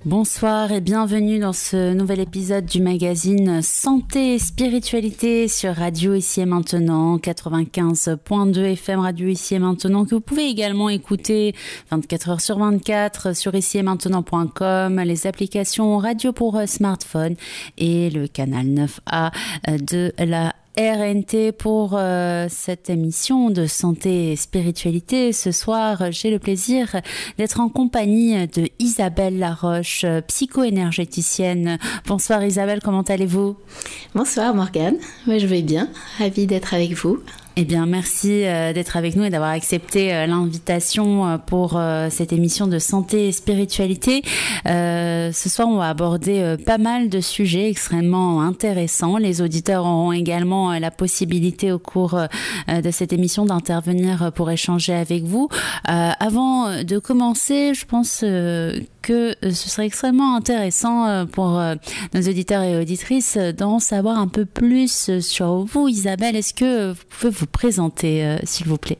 Bonsoir et bienvenue dans ce nouvel épisode du magazine Santé et Spiritualité sur Radio Ici et Maintenant, 95.2 FM Radio Ici et Maintenant, que vous pouvez également écouter 24 heures sur 24 sur ici-et-maintenant.com, les applications radio pour smartphone et le canal 9A de la RNT pour cette émission de santé et spiritualité. Ce soir, j'ai le plaisir d'être en compagnie de Isabelle Laroche, psycho-énergéticienne. Bonsoir Isabelle, comment allez-vous? Bonsoir Morgane, moi je vais bien, ravie d'être avec vous. Eh bien, merci d'être avec nous et d'avoir accepté l'invitation pour cette émission de santé et spiritualité. Ce soir, on va aborder pas mal de sujets extrêmement intéressants. Les auditeurs auront également la possibilité au cours de cette émission d'intervenir pour échanger avec vous. Avant de commencer, je pense que ce serait extrêmement intéressant pour nos auditeurs et auditrices d'en savoir un peu plus sur vous. Isabelle, est-ce que vous pouvez vous présenter, s'il vous plaît?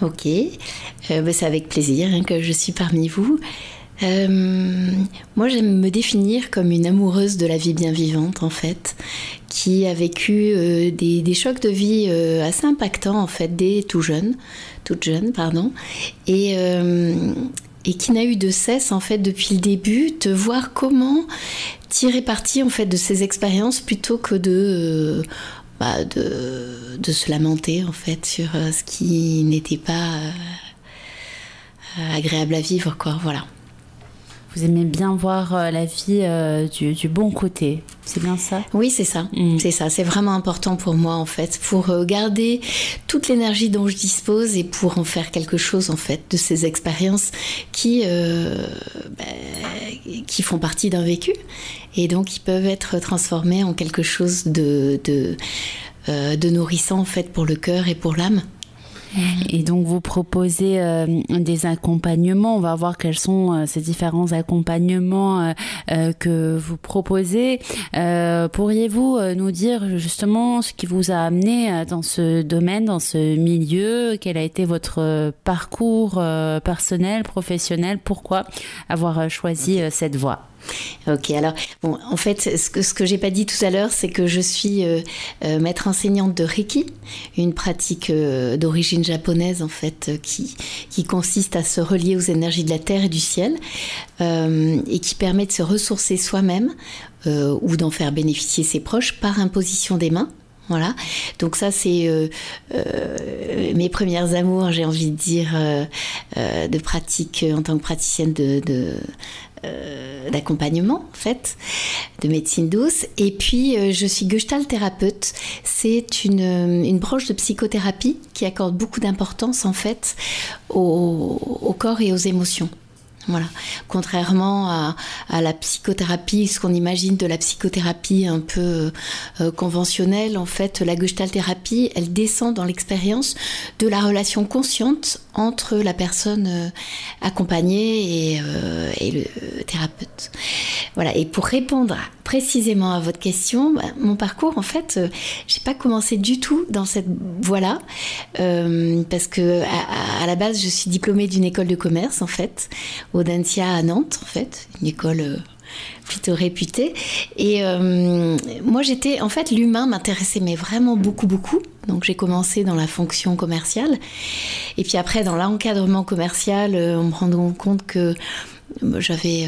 Ok, c'est avec plaisir que je suis parmi vous. Moi, j'aime me définir comme une amoureuse de la vie bien vivante, en fait, qui a vécu des chocs de vie assez impactants, en fait, dès toute jeune, et qui n'a eu de cesse, en fait, depuis le début, de voir comment tirer parti, en fait, de ces expériences plutôt que de se lamenter, en fait, sur ce qui n'était pas agréable à vivre, quoi, voilà. Vous aimez bien voir la vie du bon côté, c'est bien ça? Oui, c'est ça. C'est ça. C'est vraiment important pour moi, en fait, pour garder toute l'énergie dont je dispose et pour en faire quelque chose, en fait, de ces expériences qui font partie d'un vécu et donc qui peuvent être transformées en quelque chose de nourrissant, en fait, pour le cœur et pour l'âme. Et donc vous proposez des accompagnements. On va voir quels sont ces différents accompagnements que vous proposez. Pourriez-vous nous dire justement ce qui vous a amené dans ce domaine, dans ce milieu? Quel a été votre parcours personnel, professionnel? Pourquoi avoir choisi cette voie? Ok, alors, bon, en fait, ce que j'ai pas dit tout à l'heure, c'est que je suis maître enseignante de Reiki, une pratique d'origine japonaise, en fait, qui consiste à se relier aux énergies de la terre et du ciel, et qui permet de se ressourcer soi-même ou d'en faire bénéficier ses proches par imposition des mains. Voilà, donc ça c'est mes premières amours, j'ai envie de dire, de pratique en tant que praticienne d'accompagnement, en fait, de médecine douce. Et puis je suis gestalt thérapeute. C'est une branche de psychothérapie qui accorde beaucoup d'importance, en fait, au corps et aux émotions. Voilà. Contrairement à la psychothérapie, ce qu'on imagine de la psychothérapie un peu conventionnelle, en fait, la gestalt thérapie, elle descend dans l'expérience de la relation consciente entre la personne accompagnée et le thérapeute. Voilà. Et pour répondre précisément à votre question, mon parcours, en fait, j'ai pas commencé du tout dans cette voie-là, parce que à la base, je suis diplômée d'une école de commerce, en fait, Audencia à Nantes, en fait, une école plutôt réputée. Et moi, en fait, l'humain m'intéressait, mais vraiment beaucoup, beaucoup. Donc, j'ai commencé dans la fonction commerciale. Et puis après, dans l'encadrement commercial, en me rendant compte que j'avais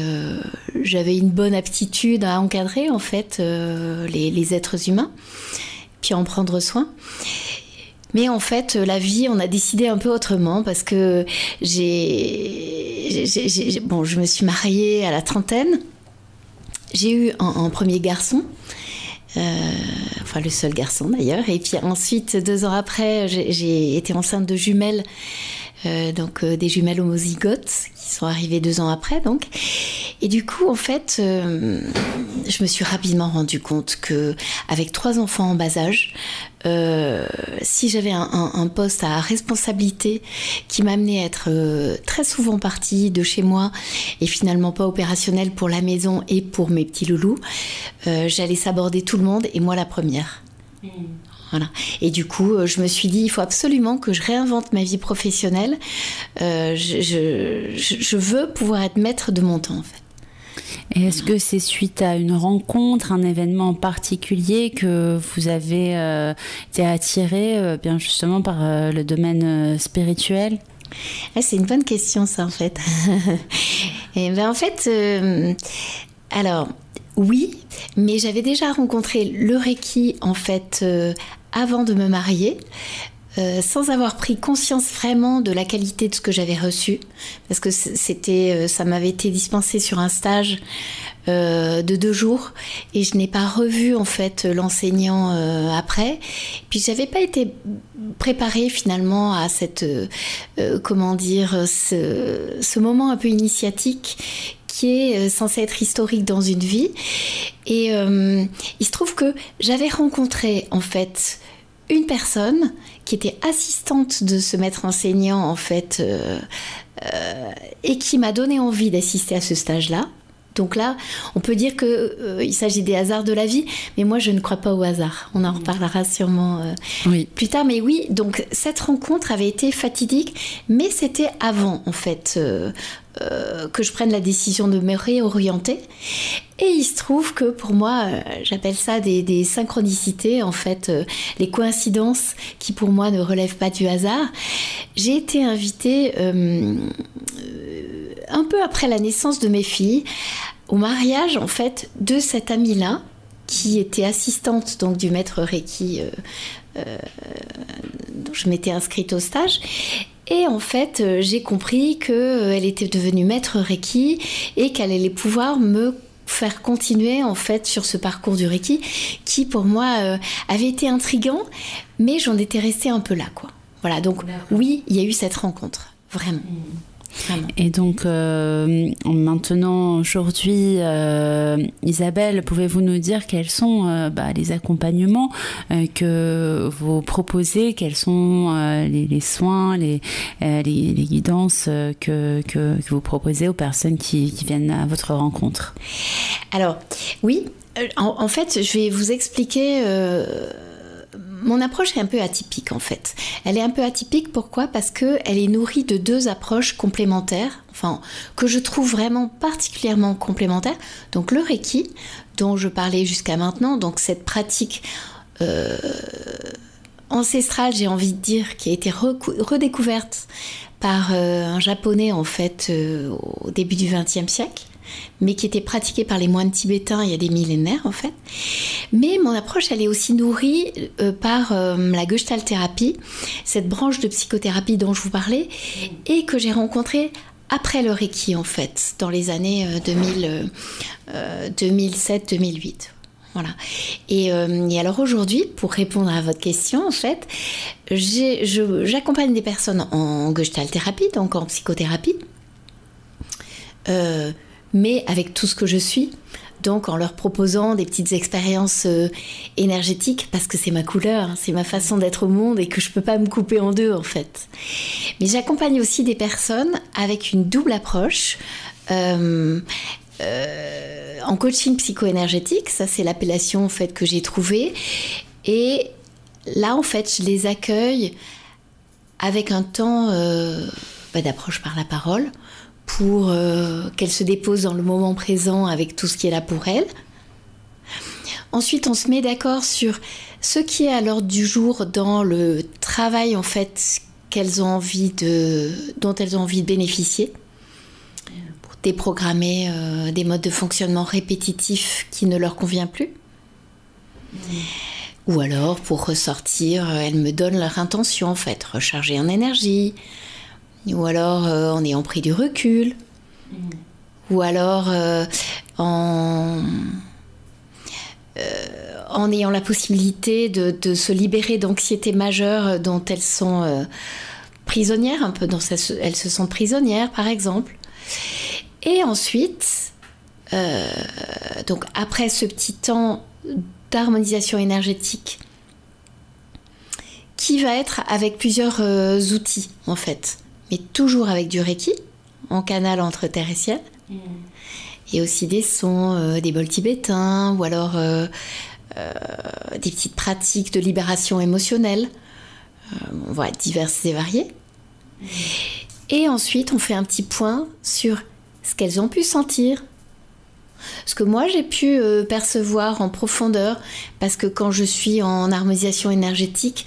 une bonne aptitude à encadrer, en fait, les êtres humains, puis à en prendre soin. Mais en fait, la vie, on a décidé un peu autrement parce que je me suis mariée à la trentaine. J'ai eu un premier garçon, enfin le seul garçon d'ailleurs. Et puis ensuite, 2 ans après, j'ai été enceinte de jumelles, donc des jumelles homozygotes qui sont arrivées 2 ans après, donc. Et du coup, en fait, je me suis rapidement rendu compte que avec 3 enfants en bas âge, si j'avais un poste à responsabilité qui m'amenait à être très souvent partie de chez moi et finalement pas opérationnelle pour la maison et pour mes petits loulous, j'allais saborder tout le monde et moi la première. Voilà. Et du coup, je me suis dit, il faut absolument que je réinvente ma vie professionnelle. Je veux pouvoir être maître de mon temps, en fait. Et est-ce que c'est suite à une rencontre, un événement en particulier que vous avez été attiré bien justement par le domaine spirituel ? C'est une bonne question, ça, en fait. Et ben, en fait, alors, oui, mais j'avais déjà rencontré le Reiki, en fait, avant de me marier, sans avoir pris conscience vraiment de la qualité de ce que j'avais reçu, parce que ça m'avait été dispensé sur un stage de 2 jours, et je n'ai pas revu en fait l'enseignant après. Puis j'avais pas été préparée finalement à cette ce moment un peu initiatique qui est censé être historique dans une vie. Et il se trouve que j'avais rencontré en fait une personne qui était assistante de ce maître enseignant en fait et qui m'a donné envie d'assister à ce stage-là. Donc là, on peut dire qu'il s'agit des hasards de la vie, mais moi je ne crois pas au hasard. On en reparlera sûrement plus tard. Mais oui, donc cette rencontre avait été fatidique, mais c'était avant en fait que je prenne la décision de me réorienter. Et il se trouve que pour moi, j'appelle ça des synchronicités, en fait, les coïncidences qui pour moi ne relèvent pas du hasard. J'ai été invitée un peu après la naissance de mes filles au mariage en fait de cette amie-là qui était assistante donc du maître Reiki dont je m'étais inscrite au stage. Et en fait, j'ai compris qu'elle était devenue maître Reiki et qu'elle allait pouvoir me faire continuer en fait sur ce parcours du Reiki qui pour moi avait été intriguant, mais j'en étais restée un peu là, quoi. Voilà, donc oui, il y a eu cette rencontre, vraiment. Vraiment. Et donc maintenant, aujourd'hui, Isabelle, pouvez-vous nous dire quels sont les accompagnements que vous proposez, quels sont les soins, les guidances que vous proposez aux personnes qui viennent à votre rencontre? Alors, oui, en fait, je vais vous expliquer... Mon approche est un peu atypique en fait. Elle est un peu atypique, pourquoi ? Parce qu'elle est nourrie de 2 approches complémentaires, enfin, que je trouve vraiment particulièrement complémentaires. Donc le Reiki, dont je parlais jusqu'à maintenant, donc cette pratique ancestrale, j'ai envie de dire, qui a été redécouverte par un japonais en fait au début du XXe siècle, mais qui était pratiquée par les moines tibétains il y a des millénaires en fait. Mais mon approche, elle est aussi nourrie par la Gestalt thérapie, cette branche de psychothérapie dont je vous parlais, et que j'ai rencontrée après le Reiki en fait, dans les années 2007-2008. Voilà. Et alors aujourd'hui, pour répondre à votre question, en fait, j'accompagne des personnes en Gestalt thérapie, donc en psychothérapie, mais avec tout ce que je suis, donc en leur proposant des petites expériences énergétiques, parce que c'est ma couleur, hein, c'est ma façon d'être au monde et que je peux pas me couper en 2 en fait. Mais j'accompagne aussi des personnes avec une double approche, en coaching psycho-énergétique, ça c'est l'appellation en fait que j'ai trouvée, et là en fait je les accueille avec un temps d'approche par la parole, pour qu'elle se dépose dans le moment présent avec tout ce qui est là pour elle. Ensuite, on se met d'accord sur ce qui est à l'ordre du jour dans le travail en fait dont elles ont envie de bénéficier, pour déprogrammer des modes de fonctionnement répétitifs qui ne leur conviennent plus. Ou alors, pour ressortir, elles me donnent leur intention en fait, recharger en énergie. Ou alors en ayant pris du recul, ou alors en ayant la possibilité de se libérer d'anxiétés majeures dont elles sont prisonnières, un peu dont elles se sentent prisonnières par exemple. Et ensuite, donc après ce petit temps d'harmonisation énergétique, qui va être avec plusieurs outils en fait, mais toujours avec du Reiki, en canal entre terre et ciel, et aussi des sons, des bols tibétains, ou alors des petites pratiques de libération émotionnelle, voilà, diverses et variées. Et ensuite, on fait un petit point sur ce qu'elles ont pu sentir Ce que moi j'ai pu percevoir en profondeur, parce que quand je suis en harmonisation énergétique,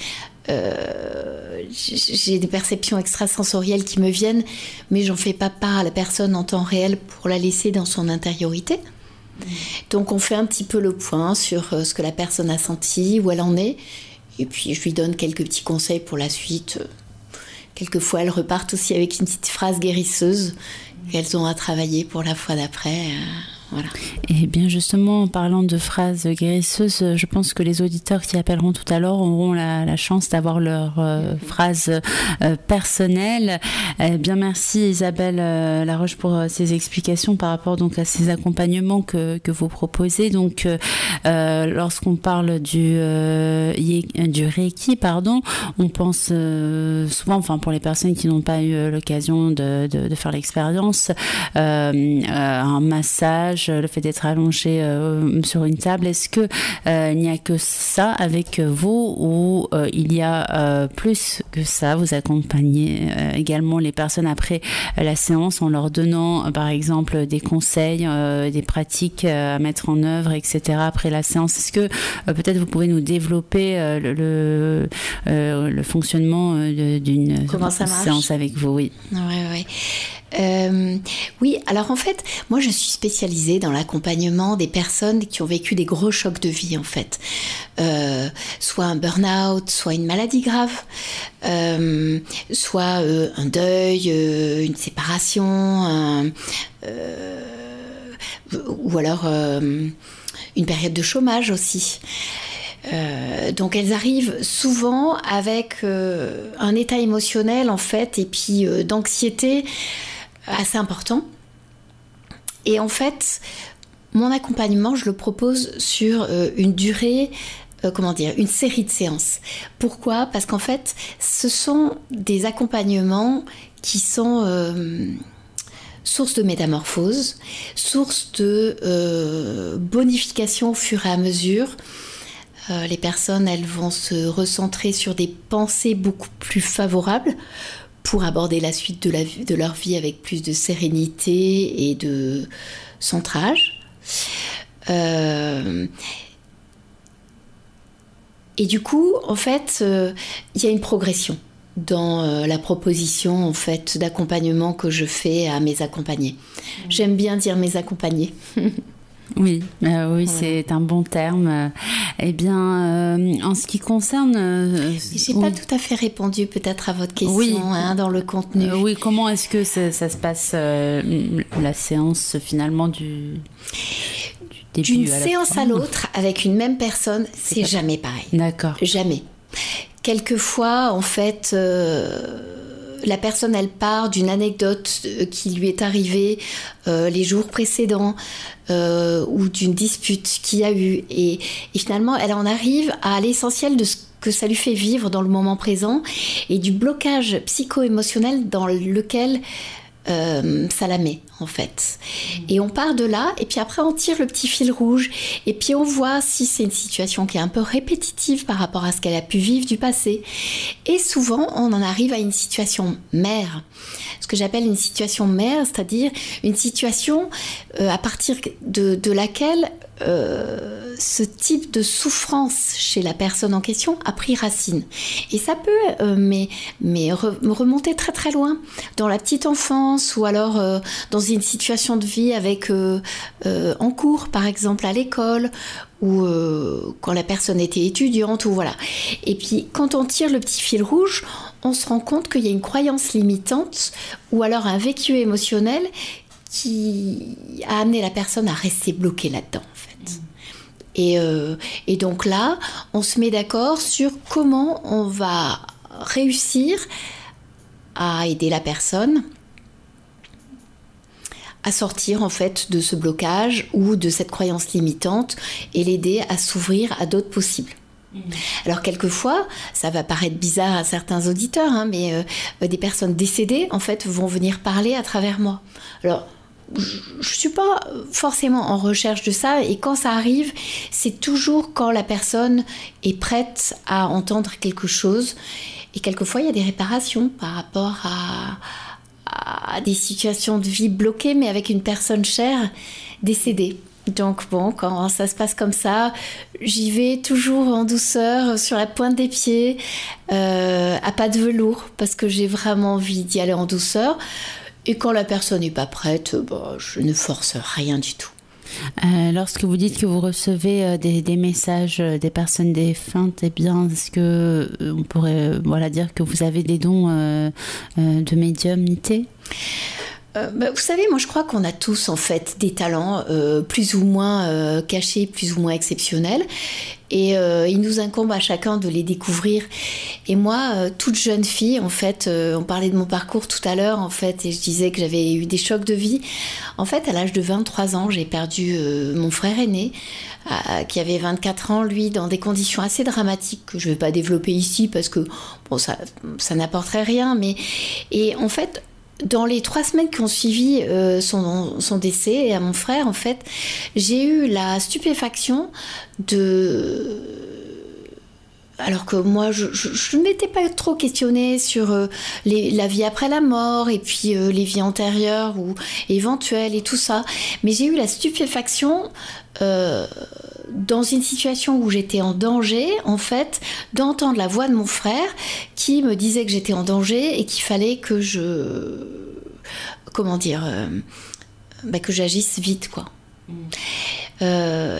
j'ai des perceptions extrasensorielles qui me viennent, mais j'en fais pas part à la personne en temps réel pour la laisser dans son intériorité. Donc on fait un petit peu le point sur ce que la personne a senti, où elle en est, et puis je lui donne quelques petits conseils pour la suite. Quelquefois elles repartent aussi avec une petite phrase guérisseuse qu'elles ont à travailler pour la fois d'après. Voilà. Et bien justement, en parlant de phrases guérisseuses, je pense que les auditeurs qui appelleront tout à l'heure auront la chance d'avoir leur phrase personnelle. Bien, merci Isabelle Laroche pour ces explications par rapport donc à ces accompagnements que vous proposez. Donc, lorsqu'on parle du Reiki, on pense souvent, enfin pour les personnes qui n'ont pas eu l'occasion de faire l'expérience, un massage, le fait d'être allongé sur une table. Est-ce que il n'y a que ça avec vous, ou il y a plus que ça? Vous accompagnez également les personnes après la séance en leur donnant par exemple des conseils, des pratiques à mettre en œuvre, etc. après la séance. Est-ce que peut-être vous pouvez nous développer le fonctionnement d'une séance avec vous? Oui. Ouais. Oui, alors en fait, moi je suis spécialisée dans l'accompagnement des personnes qui ont vécu des gros chocs de vie en fait. Soit un burn-out, soit une maladie grave, soit un deuil, une séparation, ou alors une période de chômage aussi. Donc elles arrivent souvent avec un état émotionnel en fait, et puis d'anxiété assez important. Et en fait, mon accompagnement, je le propose sur une durée, une série de séances. Pourquoi ? Parce qu'en fait, ce sont des accompagnements qui sont source de métamorphose, source de bonification au fur et à mesure. Les personnes, elles vont se recentrer sur des pensées beaucoup plus favorables pour aborder la suite de leur vie avec plus de sérénité et de centrage. Et du coup, en fait, il y a une progression dans la proposition en fait, d'accompagnement que je fais à mes accompagnés. J'aime bien dire mes accompagnés. Oui, c'est un bon terme. Eh bien, en ce qui concerne... J'ai pas tout à fait répondu peut-être à votre question dans le contenu. Oui, comment est-ce que ça se passe, la séance finalement du début d'une séance à l'autre avec une même personne, c'est jamais pareil. D'accord. Jamais. Quelquefois, en fait... la personne, elle part d'une anecdote qui lui est arrivée les jours précédents ou d'une dispute qu'il y a eu. Et finalement, elle en arrive à l'essentiel de ce que ça lui fait vivre dans le moment présent et du blocage psycho-émotionnel dans lequel ça la met, en fait. Et on part de là, et puis après, on tire le petit fil rouge, et puis on voit si c'est une situation qui est un peu répétitive par rapport à ce qu'elle a pu vivre du passé. Et souvent, on en arrive à une situation mère. Ce que j'appelle une situation mère, c'est-à-dire une situation à partir de laquelle ce type de souffrance chez la personne en question a pris racine. Et ça peut remonter très très loin, dans la petite enfance, ou alors dans une situation de vie avec en cours, par exemple à l'école, ou quand la personne était étudiante, ou voilà. Et puis quand on tire le petit fil rouge, on se rend compte qu'il y a une croyance limitante, ou alors un vécu émotionnel qui a amené la personne à rester bloquée là-dedans, en fait. Et donc là, on se met d'accord sur comment on va réussir à aider la personne à sortir en fait de ce blocage ou de cette croyance limitante et l'aider à s'ouvrir à d'autres possibles. Alors quelquefois, ça va paraître bizarre à certains auditeurs, mais des personnes décédées en fait vont venir parler à travers moi. Alors je suis pas forcément en recherche de ça, et quand ça arrive, c'est toujours quand la personne est prête à entendre quelque chose, et quelquefois il y a des réparations par rapport à des situations de vie bloquées, mais avec une personne chère décédé. Donc bon, quand ça se passe comme ça, j'y vais toujours en douceur, sur la pointe des pieds, à pas de velours, parce que j'ai vraiment envie d'y aller en douceur. Et quand la personne n'est pas prête, je ne force rien du tout. Lorsque vous dites que vous recevez des messages des personnes défuntes, eh bien, est-ce que on pourrait dire que vous avez des dons de médiumnité ? Vous savez, moi je crois qu'on a tous en fait des talents plus ou moins cachés, plus ou moins exceptionnels. Et il nous incombe à chacun de les découvrir. Et moi, toute jeune fille, en fait, on parlait de mon parcours tout à l'heure, en fait, et je disais que j'avais eu des chocs de vie. En fait, à l'âge de 23 ans, j'ai perdu mon frère aîné, qui avait 24 ans, lui, dans des conditions assez dramatiques que je ne vais pas développer ici parce que bon, ça n'apporterait rien. Et en fait, dans les 3 semaines qui ont suivi son décès à mon frère, en fait, j'ai eu la stupéfaction alors que moi, je ne m'étais pas trop questionnée sur la vie après la mort et puis les vies antérieures ou éventuelles et tout ça. Mais j'ai eu la stupéfaction dans une situation où j'étais en danger, en fait, d'entendre la voix de mon frère qui me disait que j'étais en danger et qu'il fallait que que j'agisse vite, quoi.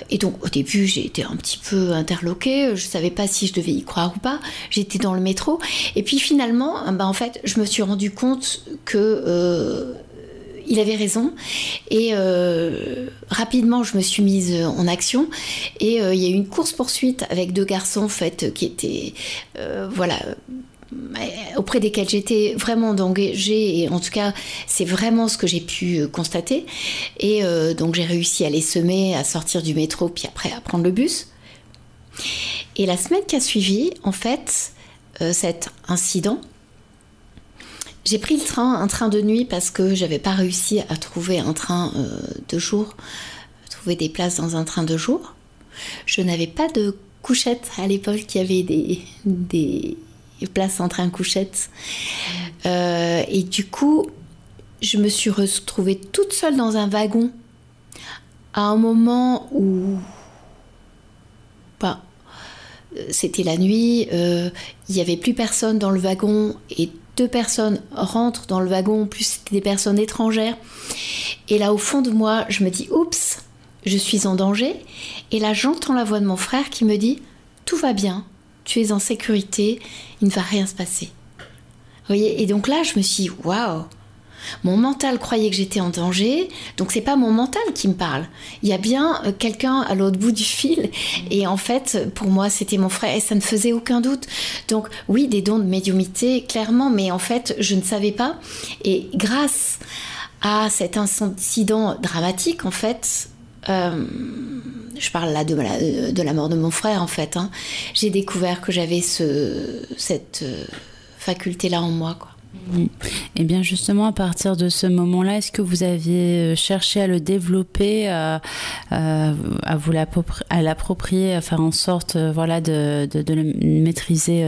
Et donc au début j'ai été un petit peu interloquée, je savais pas si je devais y croire ou pas. J'étais dans le métro et puis finalement en fait je me suis rendu compte que il avait raison et rapidement je me suis mise en action et il y a eu une course-poursuite avec 2 garçons en fait qui étaient auprès desquels j'étais vraiment engagée, et en tout cas c'est vraiment ce que j'ai pu constater, et donc j'ai réussi à les semer, à sortir du métro puis après à prendre le bus. Et la semaine qui a suivi en fait cet incident, j'ai pris un train de nuit parce que j'avais pas réussi à trouver un train de jour, trouver des places dans un train de jour. Je n'avais pas de couchette à l'époque, il y avait des places en train couchette. Et du coup, je me suis retrouvée toute seule dans un wagon à un moment où c'était la nuit, il n'y avait plus personne dans le wagon et 2 personnes rentrent dans le wagon, plus c'était des personnes étrangères. Et là, au fond de moi, je me dis « Oups, je suis en danger ». Et là, j'entends la voix de mon frère qui me dit « Tout va bien, tu es en sécurité, il ne va rien se passer ». Vous voyez ? Et donc là, je me suis dit « Waouh !» Mon mental croyait que j'étais en danger, donc c'est pas mon mental qui me parle. Il y a bien quelqu'un à l'autre bout du fil, et en fait, pour moi, c'était mon frère, et ça ne faisait aucun doute. Donc oui, des dons de médiumnité, clairement, mais en fait, je ne savais pas. Et grâce à cet incident dramatique, en fait, je parle là de la mort de mon frère, en fait, j'ai découvert que j'avais cette faculté-là en moi, quoi. Et bien justement, à partir de ce moment-là, est-ce que vous aviez cherché à le développer, à l'approprier, à faire en sorte de le maîtriser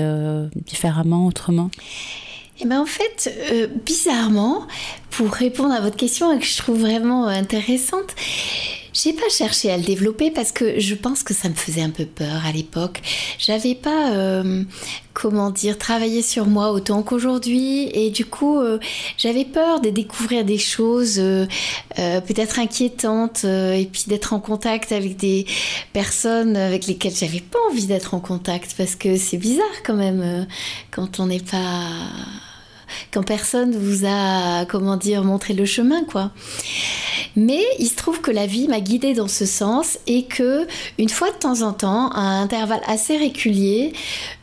différemment, autrement ? Et bien en fait, bizarrement, pour répondre à votre question et que je trouve vraiment intéressante, j'ai pas cherché à le développer parce que je pense que ça me faisait un peu peur à l'époque. J'avais pas, travaillé sur moi autant qu'aujourd'hui, et du coup, j'avais peur de découvrir des choses peut-être inquiétantes, et puis d'être en contact avec des personnes avec lesquelles j'avais pas envie d'être en contact, parce que c'est bizarre quand même quand on n'est pas... quand personne vous a, montré le chemin, quoi. Mais il se trouve que la vie m'a guidée dans ce sens, et que une fois de temps en temps, à un intervalle assez régulier,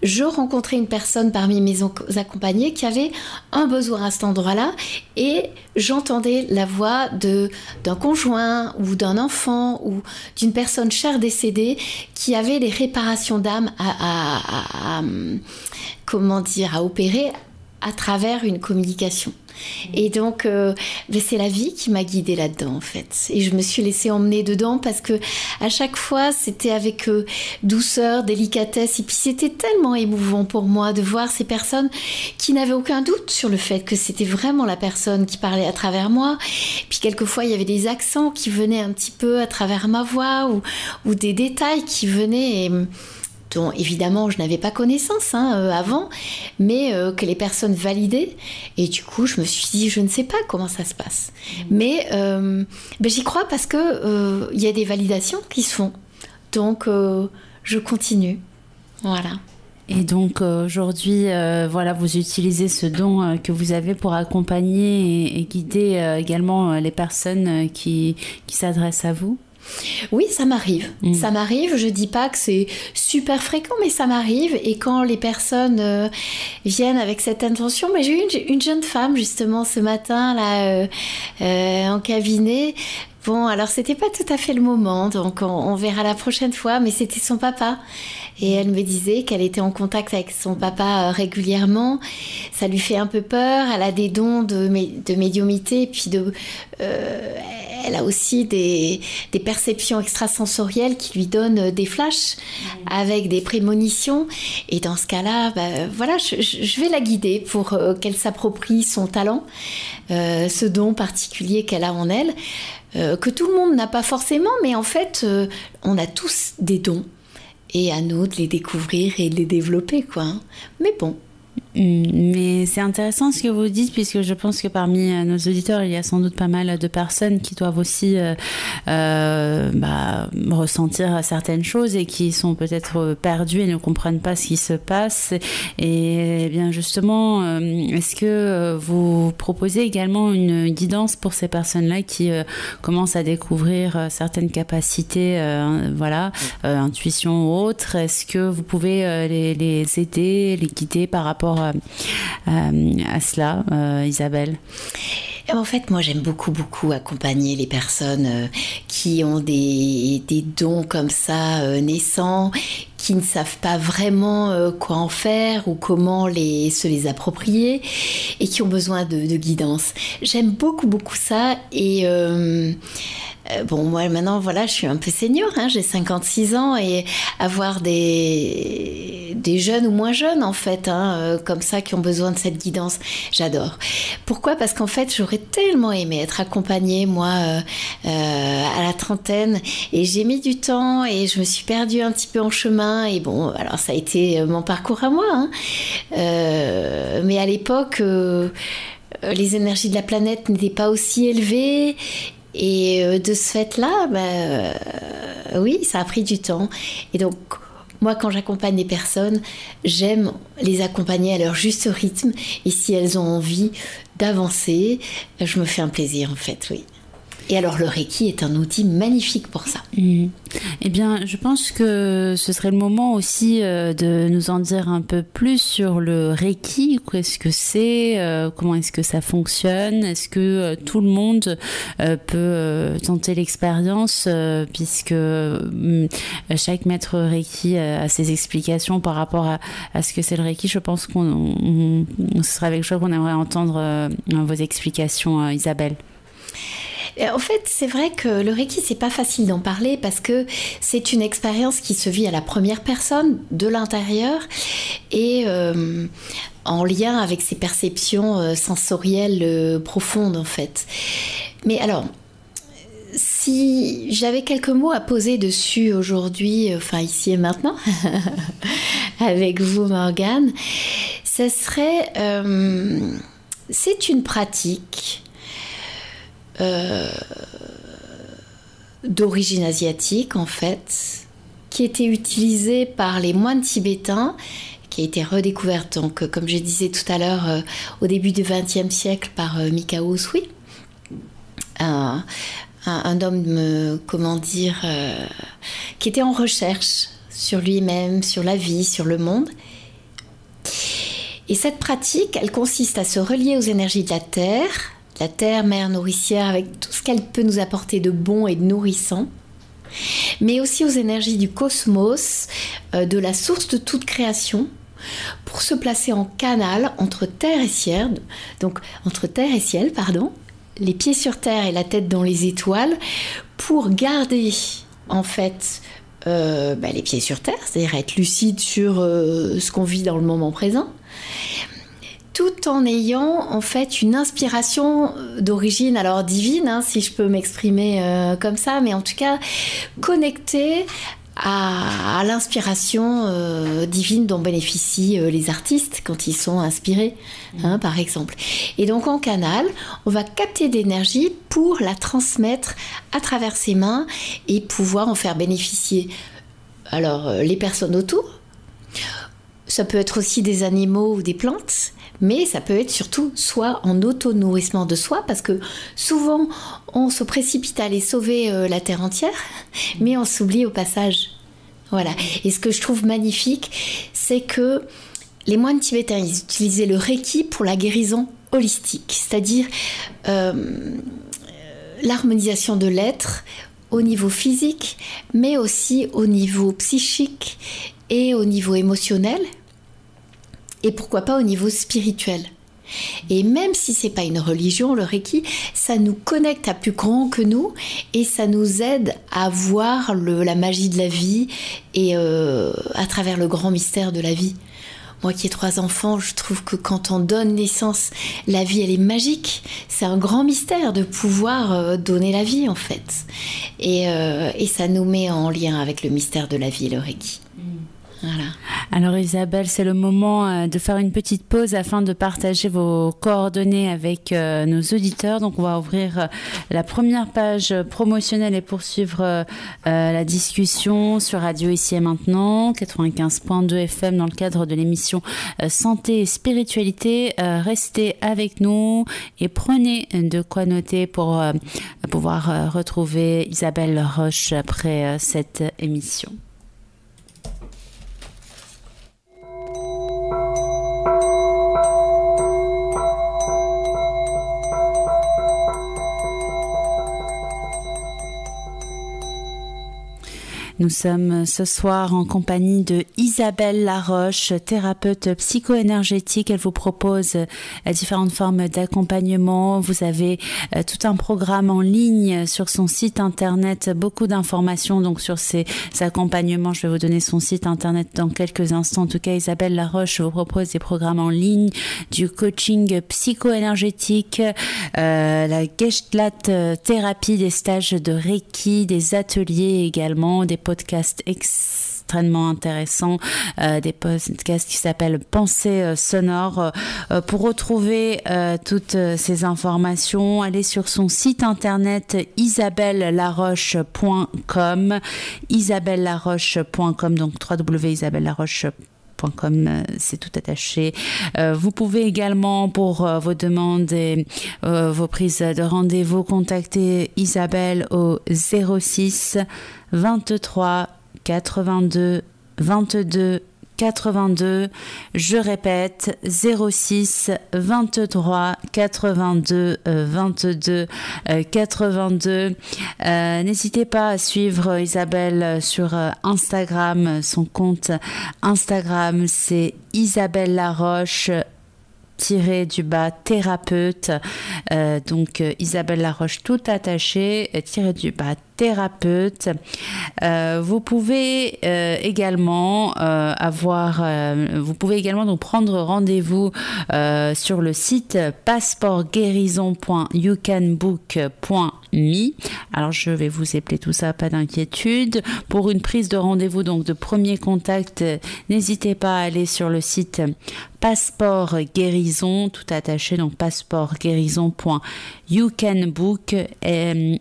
je rencontrais une personne parmi mes accompagnés qui avait un besoin à cet endroit-là, et j'entendais la voix d'un conjoint ou d'un enfant ou d'une personne chère décédée qui avait des réparations d'âme à opérer à travers une communication. Et donc, c'est la vie qui m'a guidée là-dedans, en fait. Et je me suis laissée emmener dedans parce que à chaque fois, c'était avec douceur, délicatesse. Et puis, c'était tellement émouvant pour moi de voir ces personnes qui n'avaient aucun doute sur le fait que c'était vraiment la personne qui parlait à travers moi. Puis, quelquefois, il y avait des accents qui venaient un petit peu à travers ma voix ou des détails qui venaient dont évidemment je n'avais pas connaissance avant, mais que les personnes validaient. Et du coup, je me suis dit, je ne sais pas comment ça se passe. Mais j'y crois parce que y a des validations qui se font. Donc, je continue. Voilà. Et donc aujourd'hui, vous utilisez ce don que vous avez pour accompagner et guider également les personnes qui s'adressent à vous. Oui, ça m'arrive. Ça m'arrive, je dis pas que c'est super fréquent, mais ça m'arrive. Et quand les personnes viennent avec cette intention, j'ai eu une jeune femme justement ce matin là en cabinet. Bon, alors c'était pas tout à fait le moment, donc on verra la prochaine fois, mais c'était son papa. Et elle me disait qu'elle était en contact avec son papa régulièrement. Ça lui fait un peu peur, elle a des dons de médiumnité, et puis elle a aussi des perceptions extrasensorielles qui lui donnent des flashs avec des prémonitions. Et dans ce cas-là, je vais la guider pour qu'elle s'approprie son talent, ce don particulier qu'elle a en elle, que tout le monde n'a pas forcément, mais en fait, on a tous des dons. Et à nous de les découvrir et de les développer, quoi. Mais bon. Mais c'est intéressant ce que vous dites, puisque je pense que parmi nos auditeurs, il y a sans doute pas mal de personnes qui doivent aussi ressentir certaines choses et qui sont peut-être perdues et ne comprennent pas ce qui se passe. Et bien justement, est-ce que vous proposez également une guidance pour ces personnes-là qui commencent à découvrir certaines capacités, intuition ou autres? Est-ce que vous pouvez les aider, les guider par rapport à cela, Isabelle? En fait, moi, j'aime beaucoup accompagner les personnes qui ont des dons comme ça, naissants, qui ne savent pas vraiment quoi en faire ou comment se les approprier et qui ont besoin de guidance. J'aime beaucoup ça et... moi maintenant je suis un peu senior, j'ai 56 ans et avoir des jeunes ou moins jeunes en fait, comme ça qui ont besoin de cette guidance, j'adore. Pourquoi ? Parce qu'en fait j'aurais tellement aimé être accompagnée moi à la trentaine et j'ai mis du temps et je me suis perdue un petit peu en chemin et bon alors ça a été mon parcours à moi, mais à l'époque les énergies de la planète n'étaient pas aussi élevées. Et de ce fait-là, oui, ça a pris du temps. Et donc, moi, quand j'accompagne des personnes, j'aime les accompagner à leur juste rythme. Et si elles ont envie d'avancer, je me fais un plaisir, en fait, oui. Et alors, le Reiki est un outil magnifique pour ça. Eh bien, je pense que ce serait le moment aussi de nous en dire un peu plus sur le Reiki. Qu'est-ce que c'est ? Comment est-ce que ça fonctionne ? Est-ce que tout le monde peut tenter l'expérience puisque chaque maître Reiki a ses explications par rapport à ce que c'est le Reiki. Je pense que ce serait quelque chose qu'on aimerait entendre vos explications, Isabelle. En fait, c'est vrai que le Reiki, c'est pas facile d'en parler parce que c'est une expérience qui se vit à la première personne, de l'intérieur, et en lien avec ses perceptions sensorielles profondes, en fait. Mais alors, si j'avais quelques mots à poser dessus aujourd'hui, ici et maintenant, avec vous, Morgane, ce serait... c'est une pratique... d'origine asiatique en fait, qui était utilisée par les moines tibétains, qui a été redécouverte donc comme je disais tout à l'heure au début du XXe siècle par Mikao Usui, un homme qui était en recherche sur lui-même, sur la vie, sur le monde. Et cette pratique, elle consiste à se relier aux énergies de la terre, mère nourricière, avec tout ce qu'elle peut nous apporter de bon et de nourrissant, mais aussi aux énergies du cosmos, de la source de toute création, pour se placer en canal entre terre et ciel, donc entre terre et ciel, pardon, les pieds sur terre et la tête dans les étoiles, pour garder en fait les pieds sur terre, c'est-à-dire être lucide sur ce qu'on vit dans le moment présent, tout en ayant en fait une inspiration d'origine, alors divine, si je peux m'exprimer comme ça, mais en tout cas connectée à l'inspiration divine dont bénéficient les artistes quand ils sont inspirés, par exemple. Et donc en canal, on va capter d'énergie pour la transmettre à travers ses mains et pouvoir en faire bénéficier alors les personnes autour. Ça peut être aussi des animaux ou des plantes, mais ça peut être surtout soit en auto-nourrissement de soi, parce que souvent on se précipite à aller sauver la terre entière, mais on s'oublie au passage. Voilà. Et ce que je trouve magnifique, c'est que les moines tibétains, ils utilisaient le Reiki pour la guérison holistique, c'est-à-dire l'harmonisation de l'être au niveau physique, mais aussi au niveau psychique et au niveau émotionnel, et pourquoi pas au niveau spirituel. Et même si c'est pas une religion, le Reiki, ça nous connecte à plus grand que nous et ça nous aide à voir la magie de la vie et à travers le grand mystère de la vie. Moi qui ai 3 enfants, je trouve que quand on donne naissance, la vie elle est magique. C'est un grand mystère de pouvoir donner la vie en fait. Et ça nous met en lien avec le mystère de la vie, le Reiki. Voilà. Alors Isabelle, c'est le moment de faire une petite pause afin de partager vos coordonnées avec nos auditeurs. Donc on va ouvrir la première page promotionnelle et poursuivre la discussion sur Radio Ici et Maintenant, 95.2 FM dans le cadre de l'émission Santé et Spiritualité. Restez avec nous et prenez de quoi noter pour pouvoir retrouver Isabelle Roche après cette émission. Nous sommes ce soir en compagnie de Isabelle Laroche, thérapeute psycho-énergétique. Elle vous propose différentes formes d'accompagnement. Vous avez tout un programme en ligne sur son site internet, beaucoup d'informations donc sur ces accompagnements. Je vais vous donner son site internet dans quelques instants. En tout cas, Isabelle Laroche vous propose des programmes en ligne, du coaching psycho-énergétique, la Gestalt thérapie, des stages de Reiki, des ateliers également, des podcasts extrêmement intéressants, des podcasts qui s'appellent Pensée sonore. Pour retrouver toutes ces informations, allez sur son site internet isabellelaroche.com, isabellelaroche.com, donc www.isabellelaroche.com, c'est tout attaché. Vous pouvez également, pour vos demandes et vos prises de rendez-vous, contacter Isabelle au 06 23 82 22 82. Je répète, 06 23 82 22 82. N'hésitez pas à suivre Isabelle sur Instagram. Son compte Instagram, c'est Isabelle Laroche _thérapeute, donc Isabelle Laroche tout attaché, thérapeute. Vous pouvez également donc prendre rendez-vous sur le site passeportguérison.youcanbook.me. Alors je vais vous épeler tout ça, pas d'inquiétude. Pour une prise de rendez-vous, donc de premier contact, n'hésitez pas à aller sur le site Passeport Guérison, tout attaché, donc passeportguérison.youcanbook, youcanbook.me.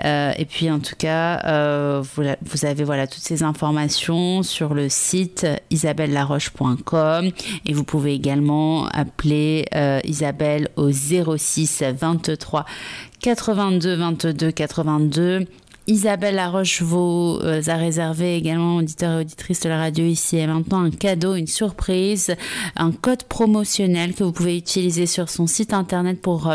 Et puis en tout cas, vous avez toutes ces informations sur le site isabellelaroche.com et vous pouvez également appeler Isabelle au 06 23 82 22 82. Isabelle Laroche vous a réservé également, auditeurs et auditrices de la radio ici et maintenant, un cadeau, une surprise, un code promotionnel que vous pouvez utiliser sur son site internet pour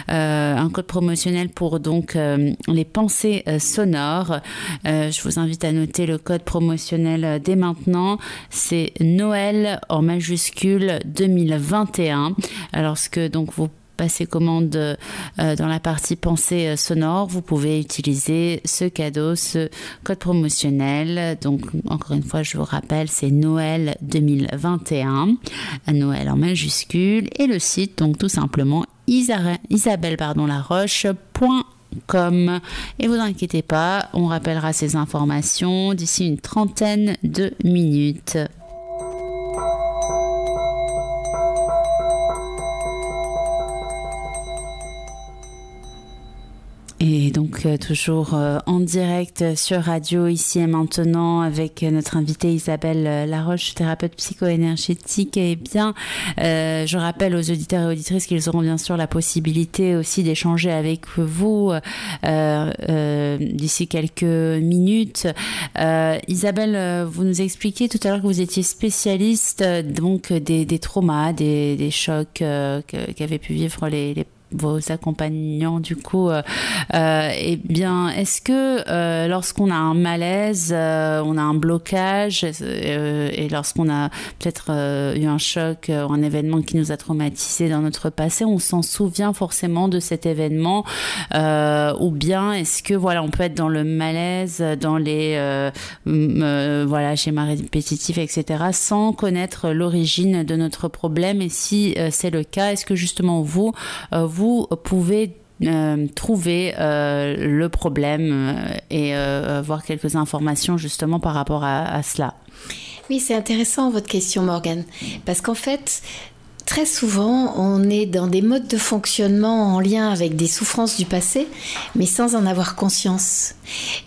un code promotionnel pour donc les pensées sonores. Je vous invite à noter le code promotionnel dès maintenant. C'est Noël en majuscule 2021. Lorsque donc vous passez commande dans la partie pensée sonore, vous pouvez utiliser ce cadeau, ce code promotionnel. Donc encore une fois, je vous rappelle, c'est Noël 2021, Noël en majuscule, et le site donc tout simplement isabelle-laroche.com. Et vous inquiétez pas, on rappellera ces informations d'ici une trentaine de minutes. Et donc toujours en direct sur radio ici et maintenant avec notre invitée Isabelle Laroche, thérapeute psycho-énergétique. Et bien, je rappelle aux auditeurs et auditrices qu'ils auront bien sûr la possibilité aussi d'échanger avec vous d'ici quelques minutes. Isabelle, vous nous expliquiez tout à l'heure que vous étiez spécialiste donc des traumas, des chocs qu'avaient pu vivre vos accompagnants du coup. Eh bien, est-ce que lorsqu'on a un malaise, on a un blocage et lorsqu'on a peut-être eu un choc ou un événement qui nous a traumatisé dans notre passé, on s'en souvient forcément de cet événement ou bien est-ce que voilà, on peut être dans le malaise, dans les schémas répétitifs, etc., sans connaître l'origine de notre problème? Et si c'est le cas, est-ce que justement vous pouvez trouver le problème et avoir quelques informations justement par rapport à cela? Oui, c'est intéressant votre question, Morgane, parce qu'en fait, très souvent, on est dans des modes de fonctionnement en lien avec des souffrances du passé, mais sans en avoir conscience.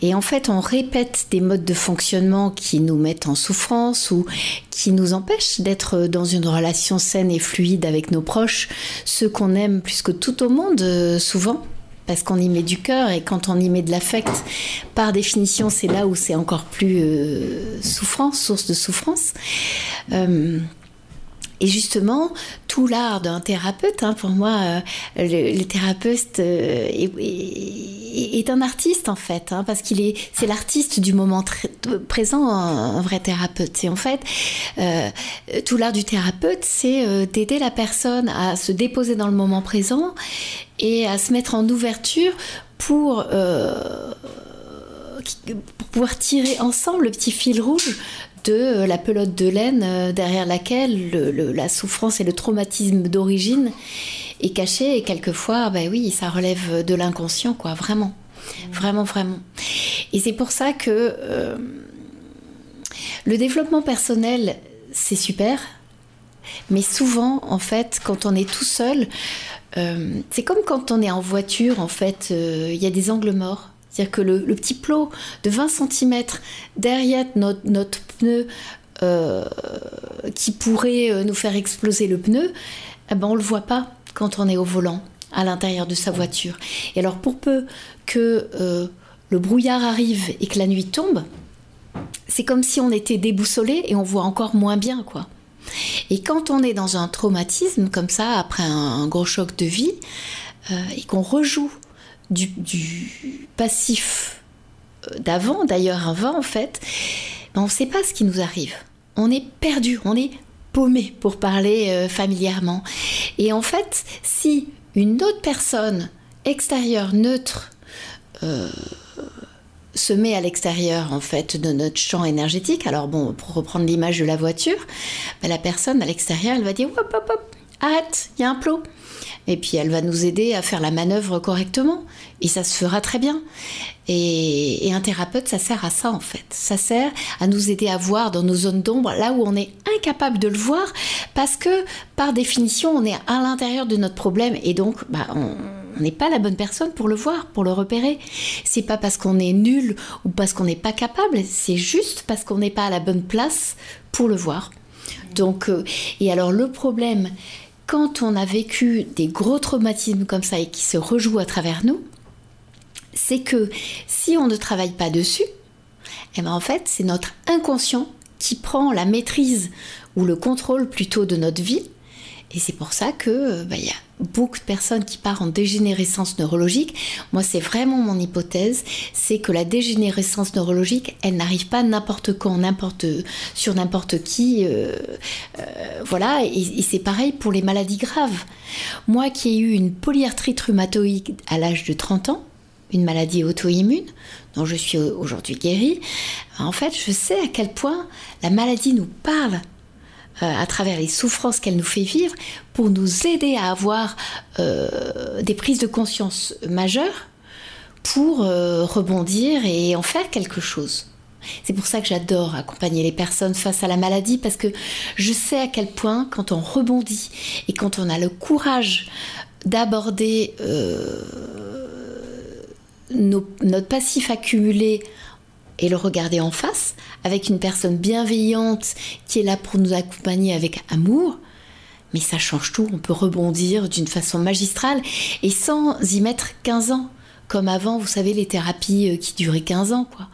Et en fait, on répète des modes de fonctionnement qui nous mettent en souffrance ou qui nous empêchent d'être dans une relation saine et fluide avec nos proches, ceux qu'on aime plus que tout au monde, souvent. Parce qu'on y met du cœur, et quand on y met de l'affect, par définition, c'est là où c'est encore plus source de souffrance. Et justement, tout l'art d'un thérapeute, pour moi, le thérapeute est un artiste en fait, parce c'est l'artiste du moment présent, un vrai thérapeute. Et en fait, tout l'art du thérapeute, c'est d'aider la personne à se déposer dans le moment présent et à se mettre en ouverture pour pouvoir tirer ensemble le petit fil rouge de la pelote de laine derrière laquelle la souffrance et le traumatisme d'origine est caché. Et quelquefois, ça relève de l'inconscient, quoi, vraiment. Vraiment, vraiment. Et c'est pour ça que le développement personnel, c'est super. Mais souvent, en fait, quand on est tout seul, c'est comme quand on est en voiture, en fait, il y a des angles morts. C'est-à-dire que le petit plot de 20 cm derrière notre pneu qui pourrait nous faire exploser le pneu, on ne le voit pas quand on est au volant, à l'intérieur de sa voiture. Et alors pour peu que le brouillard arrive et que la nuit tombe, c'est comme si on était déboussolé et on voit encore moins bien, quoi. Et quand on est dans un traumatisme comme ça, après un gros choc de vie, et qu'on rejoue du passif d'avant, d'ailleurs avant en fait, on ne sait pas ce qui nous arrive. On est perdu, on est paumé pour parler familièrement. Et en fait, si une autre personne extérieure, neutre, se met à l'extérieur en fait de notre champ énergétique, alors bon, pour reprendre l'image de la voiture, la personne à l'extérieur, elle va dire hop, hop, hop, arrête, il y a un plot. Et puis elle va nous aider à faire la manœuvre correctement. Et ça se fera très bien. Et un thérapeute, ça sert à ça en fait. Ça sert à nous aider à voir dans nos zones d'ombre, là où on est incapable de le voir, parce que par définition, on est à l'intérieur de notre problème. Et donc, on n'est pas la bonne personne pour le voir, pour le repérer. C'est pas parce qu'on est nul ou parce qu'on n'est pas capable, c'est juste parce qu'on n'est pas à la bonne place pour le voir. Donc, et alors le problème, quand on a vécu des gros traumatismes comme ça et qui se rejouent à travers nous, c'est que si on ne travaille pas dessus, eh ben en fait, c'est notre inconscient qui prend la maîtrise ou le contrôle plutôt de notre vie. Et c'est pour ça que y a beaucoup de personnes qui partent en dégénérescence neurologique. Moi, c'est vraiment mon hypothèse, c'est que la dégénérescence neurologique, elle n'arrive pas n'importe quand, sur n'importe qui. Voilà, et c'est pareil pour les maladies graves. Moi qui ai eu une polyarthrite rhumatoïde à l'âge de 30 ans, une maladie auto-immune, dont je suis aujourd'hui guérie, en fait, je sais à quel point la maladie nous parle à travers les souffrances qu'elle nous fait vivre pour nous aider à avoir des prises de conscience majeures pour rebondir et en faire quelque chose. C'est pour ça que j'adore accompagner les personnes face à la maladie, parce que je sais à quel point quand on rebondit et quand on a le courage d'aborder notre passif accumulé et le regarder en face avec une personne bienveillante qui est là pour nous accompagner avec amour, mais ça change tout. On peut rebondir d'une façon magistrale et sans y mettre 15 ans. Comme avant, vous savez, les thérapies qui duraient 15 ans, quoi.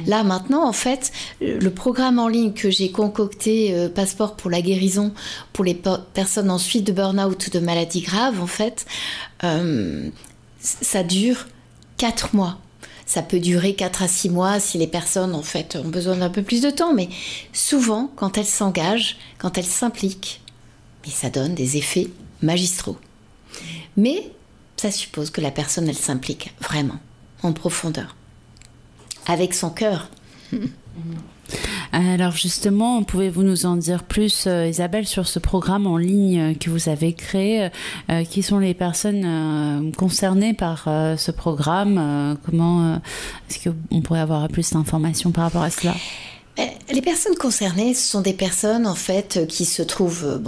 Là, maintenant, en fait, le programme en ligne que j'ai concocté, Passeport pour la guérison, pour les personnes en suite de burn-out ou de maladies graves, en fait, ça dure 4 mois. Ça peut durer 4 à 6 mois si les personnes, en fait, ont besoin d'un peu plus de temps. Mais souvent, quand elles s'engagent, quand elles s'impliquent, ça donne des effets magistraux. Mais ça suppose que la personne, elle s'implique vraiment, en profondeur, avec son cœur. Alors justement, pouvez-vous nous en dire plus, Isabelle, sur ce programme en ligne que vous avez créé? Qui sont les personnes concernées par ce programme? Comment est-ce qu'on pourrait avoir plus d'informations par rapport à cela? Les personnes concernées, ce sont des personnes en fait qui se trouvent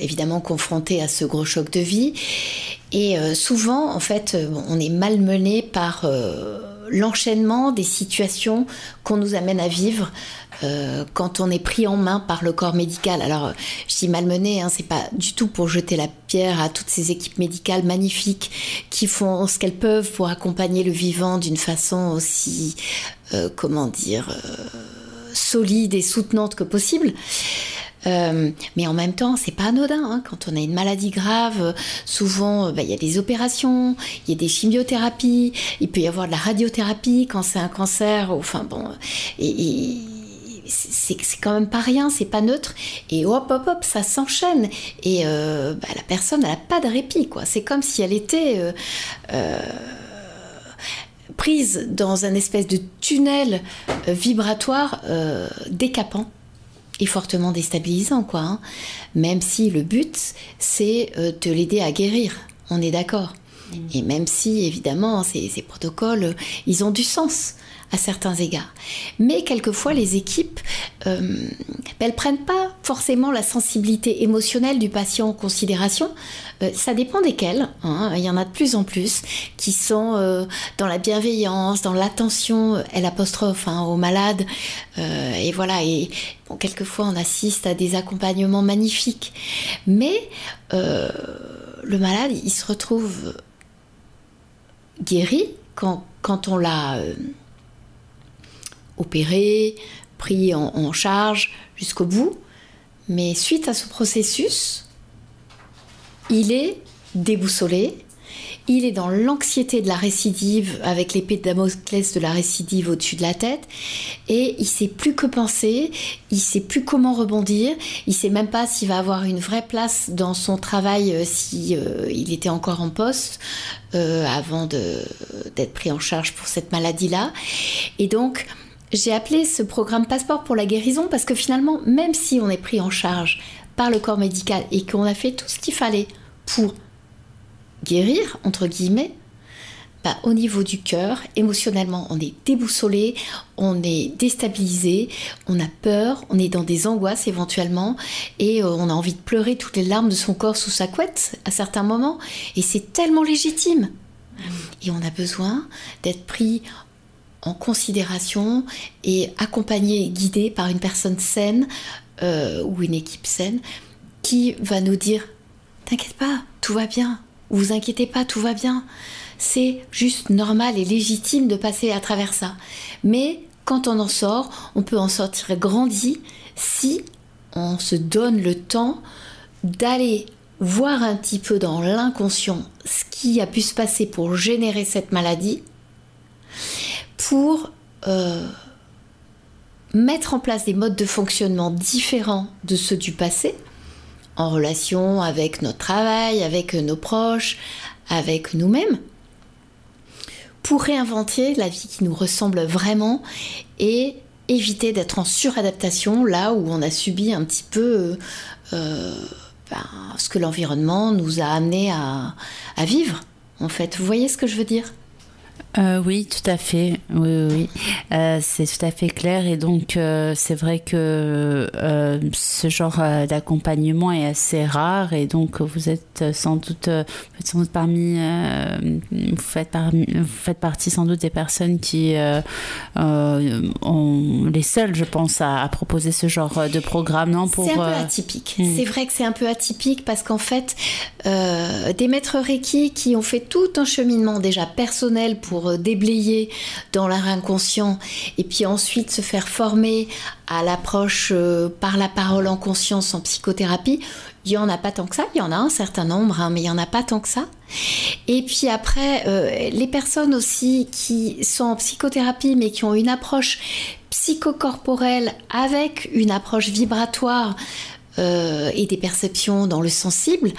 évidemment confrontées à ce gros choc de vie, et souvent en fait on est malmené par l'enchaînement des situations qu'on nous amène à vivre quand on est pris en main par le corps médical. Alors je dis malmené, c'est pas du tout pour jeter la pierre à toutes ces équipes médicales magnifiques qui font ce qu'elles peuvent pour accompagner le vivant d'une façon aussi solide et soutenante que possible. Mais en même temps, c'est pas anodin. Quand on a une maladie grave, souvent, il y a des opérations, il y a des chimiothérapies, il peut y avoir de la radiothérapie quand c'est un cancer. Et c'est quand même pas rien, c'est pas neutre. Et hop, ça s'enchaîne. Et la personne, elle n'a pas de répit, quoi. C'est comme si elle était prise dans un espèce de tunnel vibratoire décapant et fortement déstabilisant, quoi. Même si le but, c'est de l'aider à guérir. On est d'accord. Et même si, évidemment, ces protocoles, ils ont du sens à certains égards. Mais quelquefois, les équipes, elles prennent pas forcément la sensibilité émotionnelle du patient en considération. Ça dépend desquelles. Il y en a de plus en plus qui sont dans la bienveillance, dans l'attention, l'apostrophe aux malades. Et voilà. Et quelquefois, on assiste à des accompagnements magnifiques. Mais le malade, il se retrouve guéri quand on l'a opéré, pris en charge jusqu'au bout. Mais suite à ce processus, il est déboussolé, il est dans l'anxiété de la récidive, avec l'épée de Damoclès de la récidive au-dessus de la tête, et il ne sait plus que penser, il ne sait plus comment rebondir, il ne sait même pas s'il va avoir une vraie place dans son travail si il était encore en poste avant d'être pris en charge pour cette maladie-là. Et donc, j'ai appelé ce programme Passeport pour la guérison parce que finalement, même si on est pris en charge par le corps médical et qu'on a fait tout ce qu'il fallait pour guérir, entre guillemets, au niveau du cœur, émotionnellement, on est déboussolé, on est déstabilisé, on a peur, on est dans des angoisses éventuellement, et on a envie de pleurer toutes les larmes de son corps sous sa couette à certains moments, et c'est tellement légitime. Et on a besoin d'être pris en considération et accompagné et guidé par une personne saine ou une équipe saine qui va nous dire « T'inquiète pas, tout va bien » ou « Vous inquiétez pas, tout va bien ». c'est juste normal et légitime de passer à travers ça. Mais quand on en sort, on peut en sortir grandi si on se donne le temps d'aller voir un petit peu dans l'inconscient ce qui a pu se passer pour générer cette maladie, pour mettre en place des modes de fonctionnement différents de ceux du passé, en relation avec notre travail, avec nos proches, avec nous-mêmes, pour réinventer la vie qui nous ressemble vraiment et éviter d'être en suradaptation là où on a subi un petit peu ce que l'environnement nous a amené à vivre, en fait. Vous voyez ce que je veux dire ? Oui, tout à fait. Oui. C'est tout à fait clair. Et donc, c'est vrai que ce genre d'accompagnement est assez rare. Et donc, vous êtes sans doute parmi... vous faites partie sans doute des personnes qui ont les seules, je pense, à proposer ce genre de programme, non, pour... C'est un peu atypique. C'est vrai que c'est un peu atypique parce qu'en fait, des maîtres Reiki qui ont fait tout un cheminement déjà personnel pour déblayer dans leur inconscient et puis ensuite se faire former à l'approche par la parole en conscience en psychothérapie, il n'y en a pas tant que ça. Il y en a un certain nombre, mais il n'y en a pas tant que ça. Et puis après, les personnes aussi qui sont en psychothérapie mais qui ont une approche psychocorporelle avec une approche vibratoire et des perceptions dans le sensible,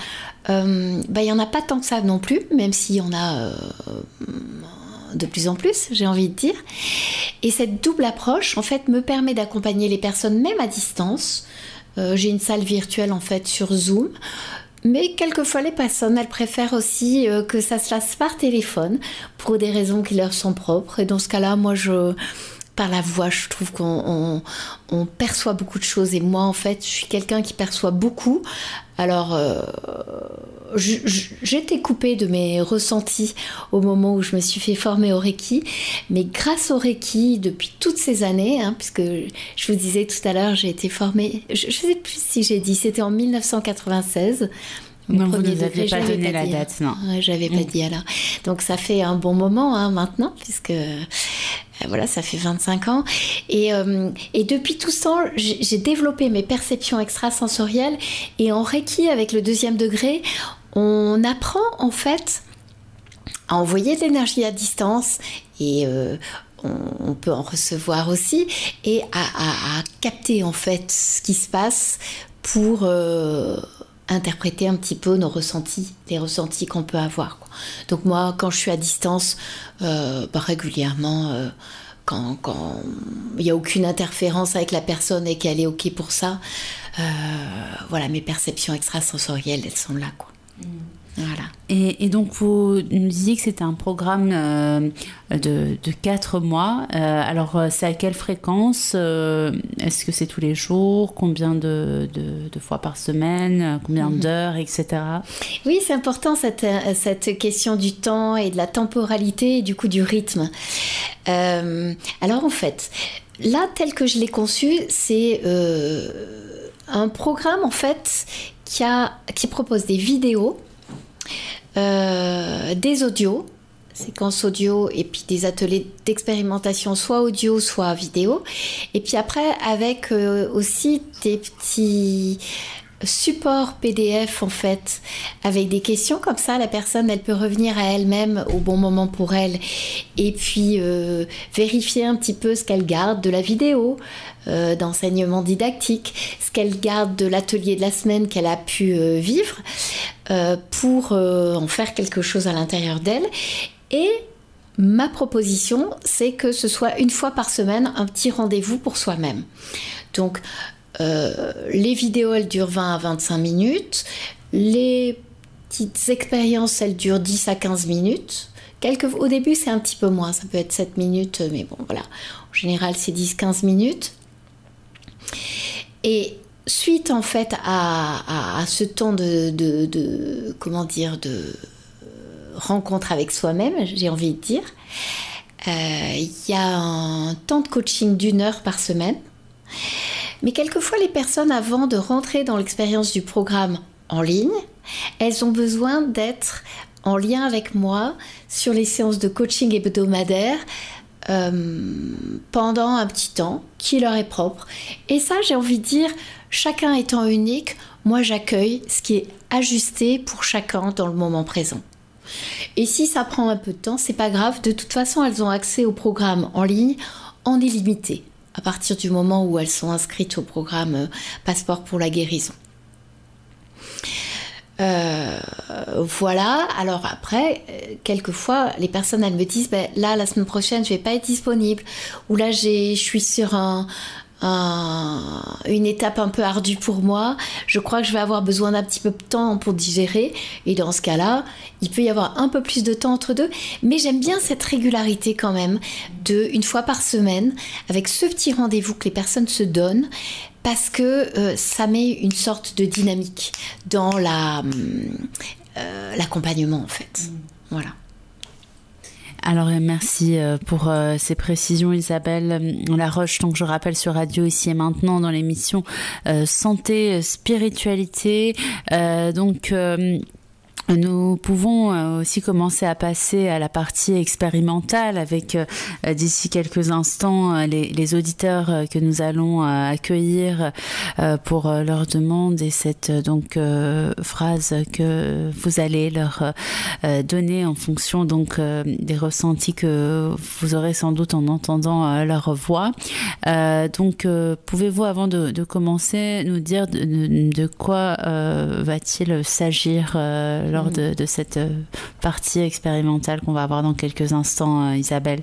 il n'y en a pas tant que ça non plus, même s'il y en a de plus en plus, j'ai envie de dire. Et cette double approche, en fait, me permet d'accompagner les personnes même à distance. J'ai une salle virtuelle, en fait, sur Zoom. Mais quelquefois, les personnes, elles préfèrent aussi que ça se fasse par téléphone pour des raisons qui leur sont propres. Et dans ce cas-là, moi, par la voix, je trouve qu'on perçoit beaucoup de choses. Et moi, en fait, je suis quelqu'un qui perçoit beaucoup. Alors, j'étais coupée de mes ressentis au moment où je me suis fait former au Reiki. Mais grâce au Reiki, depuis toutes ces années, puisque je vous disais tout à l'heure, j'ai été formée... Je ne sais plus si j'ai dit, c'était en 1996. Non, vous ne nous aviez pas donné la date, non. Ouais, j'avais pas dit alors. Donc ça fait un bon moment maintenant, puisque voilà, ça fait 25 ans. Et depuis tout ce temps, j'ai développé mes perceptions extrasensorielles. Et en Reiki, avec le 2e degré, on apprend en fait à envoyer de l'énergie à distance et on peut en recevoir aussi et à capter en fait ce qui se passe pour... interpréter un petit peu nos ressentis, les ressentis qu'on peut avoir, quoi. Donc moi, quand je suis à distance, régulièrement, quand il n'y a aucune interférence avec la personne et qu'elle est OK pour ça, voilà, mes perceptions extrasensorielles, elles sont là, quoi. Voilà. Et donc, vous nous disiez que c'était un programme de 4 mois. Alors, c'est à quelle fréquence ? Est-ce que c'est tous les jours ? Combien de fois par semaine ? Combien d'heures, etc. Oui, c'est important cette question du temps et de la temporalité et du coup du rythme. Alors, en fait, là, tel que je l'ai conçu, c'est un programme, en fait, qui propose des vidéos, des audios, séquences audio et puis des ateliers d'expérimentation soit audio soit vidéo et puis après avec aussi des petits supports PDF en fait avec des questions comme ça la personne elle peut revenir à elle-même au bon moment pour elle et puis vérifier un petit peu ce qu'elle garde de la vidéo d'enseignement didactique, ce qu'elle garde de l'atelier de la semaine qu'elle a pu vivre pour en faire quelque chose à l'intérieur d'elle. Et ma proposition, c'est que ce soit une fois par semaine un petit rendez-vous pour soi-même. Donc, les vidéos, elles durent 20 à 25 minutes. Les petites expériences, elles durent 10 à 15 minutes. Au début, c'est un petit peu moins. Ça peut être 7 minutes, mais bon, voilà. En général, c'est 10-15 minutes. Et suite, en fait, à ce temps de rencontre avec soi-même, j'ai envie de dire, il y a un temps de coaching d'1 heure par semaine. Mais quelquefois, les personnes, avant de rentrer dans l'expérience du programme en ligne, elles ont besoin d'être en lien avec moi sur les séances de coaching hebdomadaires pendant un petit temps qui leur est propre. Et ça, j'ai envie de dire, chacun étant unique, moi j'accueille ce qui est ajusté pour chacun dans le moment présent. Et si ça prend un peu de temps, c'est pas grave. De toute façon, elles ont accès au programme en ligne en illimité à partir du moment où elles sont inscrites au programme Passeport pour la guérison. Voilà. Alors après, quelquefois, les personnes, elles me disent, là, la semaine prochaine, je vais pas être disponible. Ou là, je suis sur une étape un peu ardue pour moi. Je crois que je vais avoir besoin d'un petit peu de temps pour digérer. Et dans ce cas-là, il peut y avoir un peu plus de temps entre deux. Mais j'aime bien cette régularité quand même de une fois par semaine avec ce petit rendez-vous que les personnes se donnent. Parce que ça met une sorte de dynamique dans l'accompagnement en fait. Voilà. Alors merci pour ces précisions Isabelle Laroche, donc je rappelle sur Radio Ici et Maintenant dans l'émission Santé, Spiritualité. Nous pouvons aussi commencer à passer à la partie expérimentale avec d'ici quelques instants les auditeurs que nous allons accueillir pour leurs demandes et cette phrase que vous allez leur donner en fonction des ressentis que vous aurez sans doute en entendant leur voix. Pouvez-vous avant de commencer nous dire de quoi va-t-il s'agir lors de cette partie expérimentale qu'on va avoir dans quelques instants, Isabelle?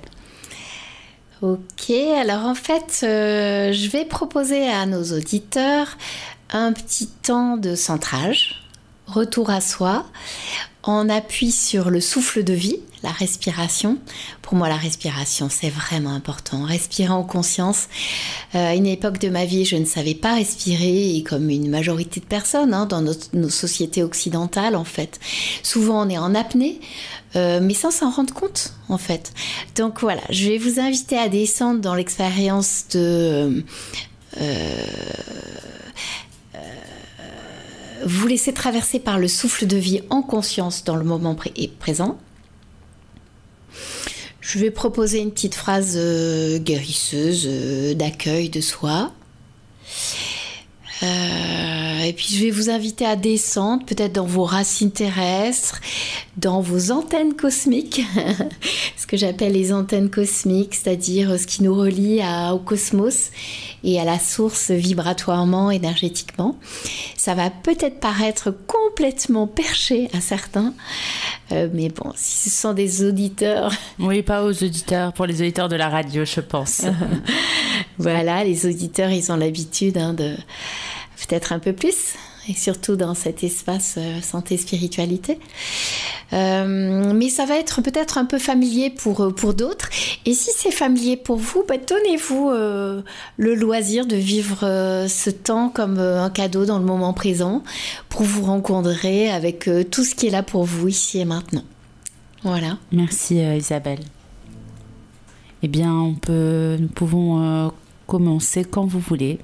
Ok, alors en fait, je vais proposer à nos auditeurs un petit temps de centrage, retour à soi. On appuie sur le souffle de vie, la respiration. Pour moi, la respiration, c'est vraiment important. Respirer en conscience. À une époque de ma vie, je ne savais pas respirer, et comme une majorité de personnes dans nos sociétés occidentales, en fait. Souvent, on est en apnée, mais sans s'en rendre compte, en fait. Donc voilà, je vais vous inviter à descendre dans l'expérience de... vous laissez traverser par le souffle de vie en conscience dans le moment présent. Je vais proposer une petite phrase guérisseuse d'accueil de soi. Et puis je vais vous inviter à descendre peut-être dans vos racines terrestres, dans vos antennes cosmiques, ce que j'appelle les antennes cosmiques, c'est-à-dire ce qui nous relie au cosmos et à la source vibratoirement, énergétiquement. Ça va peut-être paraître complètement perché à certains, mais bon, si ce sont des auditeurs... Oui, pas aux auditeurs, pour les auditeurs de la radio, je pense. Voilà, les auditeurs, ils ont l'habitude de... peut-être un peu plus, et surtout dans cet espace santé-spiritualité. Mais ça va être peut-être un peu familier pour d'autres. Et si c'est familier pour vous, donnez-vous le loisir de vivre ce temps comme un cadeau dans le moment présent pour vous rencontrer avec tout ce qui est là pour vous ici et maintenant. Voilà. Merci Isabelle. Eh bien, nous pouvons commencer quand vous voulez.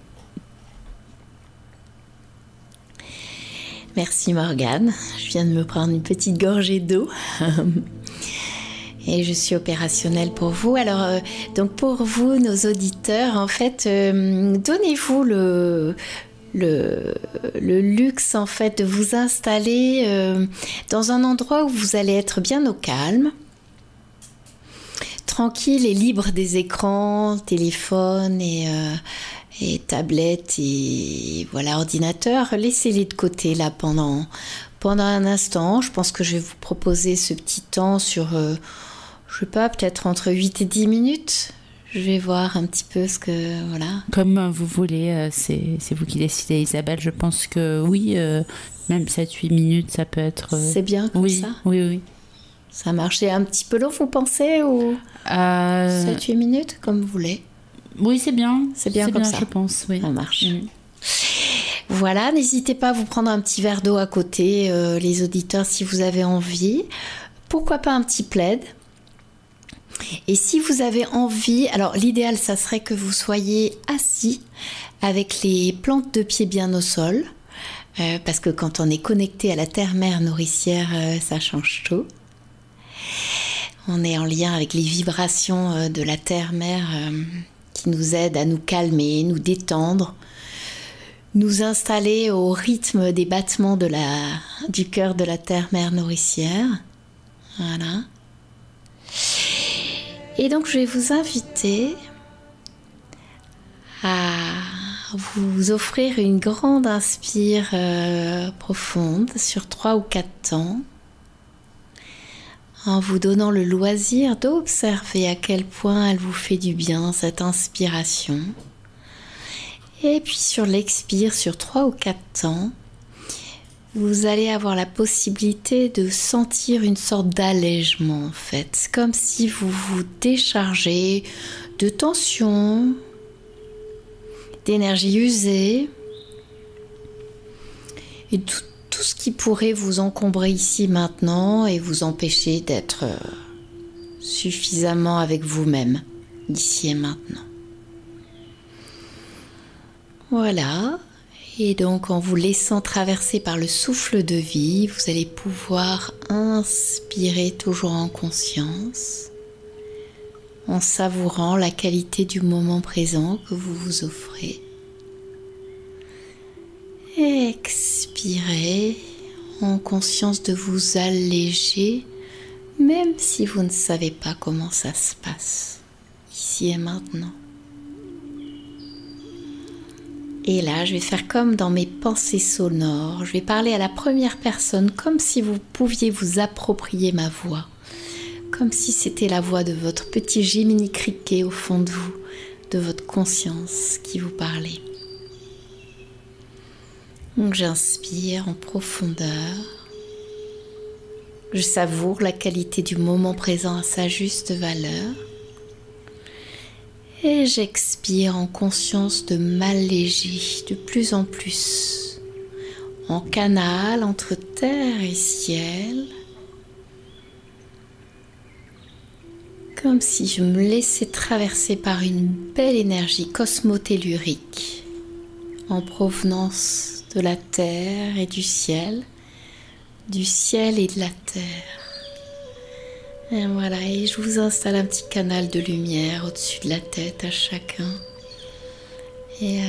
Merci Morgane, je viens de me prendre une petite gorgée d'eau et je suis opérationnelle pour vous. Alors, donc pour vous, nos auditeurs, en fait, donnez-vous le luxe en fait de vous installer dans un endroit où vous allez être bien au calme, tranquille et libre des écrans, téléphones et tablettes et voilà, ordinateur. Laissez-les de côté là pendant un instant. Je pense que je vais vous proposer ce petit temps sur, je sais pas, peut-être entre 8 et 10 minutes. Je vais voir un petit peu ce que... Voilà. Comme vous voulez, c'est vous qui décidez, Isabelle. Je pense que oui, même 7-8 minutes, ça peut être... C'est bien comme ça? Oui. Ça marche. C'est un petit peu long, vous pensez, ou 7-8 minutes, comme vous voulez? Oui, c'est bien. C'est bien comme ça, je pense. Oui. Ça marche. Voilà, n'hésitez pas à vous prendre un petit verre d'eau à côté, les auditeurs, si vous avez envie. Pourquoi pas un petit plaid? Et si vous avez envie, alors l'idéal, ça serait que vous soyez assis avec les plantes de pied bien au sol. parce que quand on est connecté à la terre-mère nourricière, ça change tout. On est en lien avec les vibrations de la terre-mère qui nous aident à nous calmer, nous détendre, nous installer au rythme des battements du cœur de la terre-mère nourricière. Voilà. Et donc je vais vous inviter à vous offrir une grande inspire profonde sur 3 ou 4 temps, en vous donnant le loisir d'observer à quel point elle vous fait du bien, cette inspiration. Et puis sur l'expire, sur 3 ou 4 temps, vous allez avoir la possibilité de sentir une sorte d'allègement en fait, comme si vous vous déchargez de tension, d'énergie usée et tout ce qui pourrait vous encombrer ici maintenant et vous empêcher d'être suffisamment avec vous-même ici et maintenant. Voilà, et donc en vous laissant traverser par le souffle de vie, vous allez pouvoir inspirer toujours en conscience, en savourant la qualité du moment présent que vous vous offrez. Expirez en conscience de vous alléger, même si vous ne savez pas comment ça se passe, ici et maintenant. Et là, je vais faire comme dans mes pensées sonores. Je vais parler à la première personne comme si vous pouviez vous approprier ma voix. Comme si c'était la voix de votre petit Jiminy Cricket au fond de vous, de votre conscience qui vous parlait. Donc j'inspire en profondeur. Je savoure la qualité du moment présent à sa juste valeur. Et j'expire en conscience de m'alléger de plus en plus, en canal entre terre et ciel, comme si je me laissais traverser par une belle énergie cosmotellurique en provenance de la terre et du ciel et de la terre. Et voilà, et je vous installe un petit canal de lumière au-dessus de la tête à chacun. Et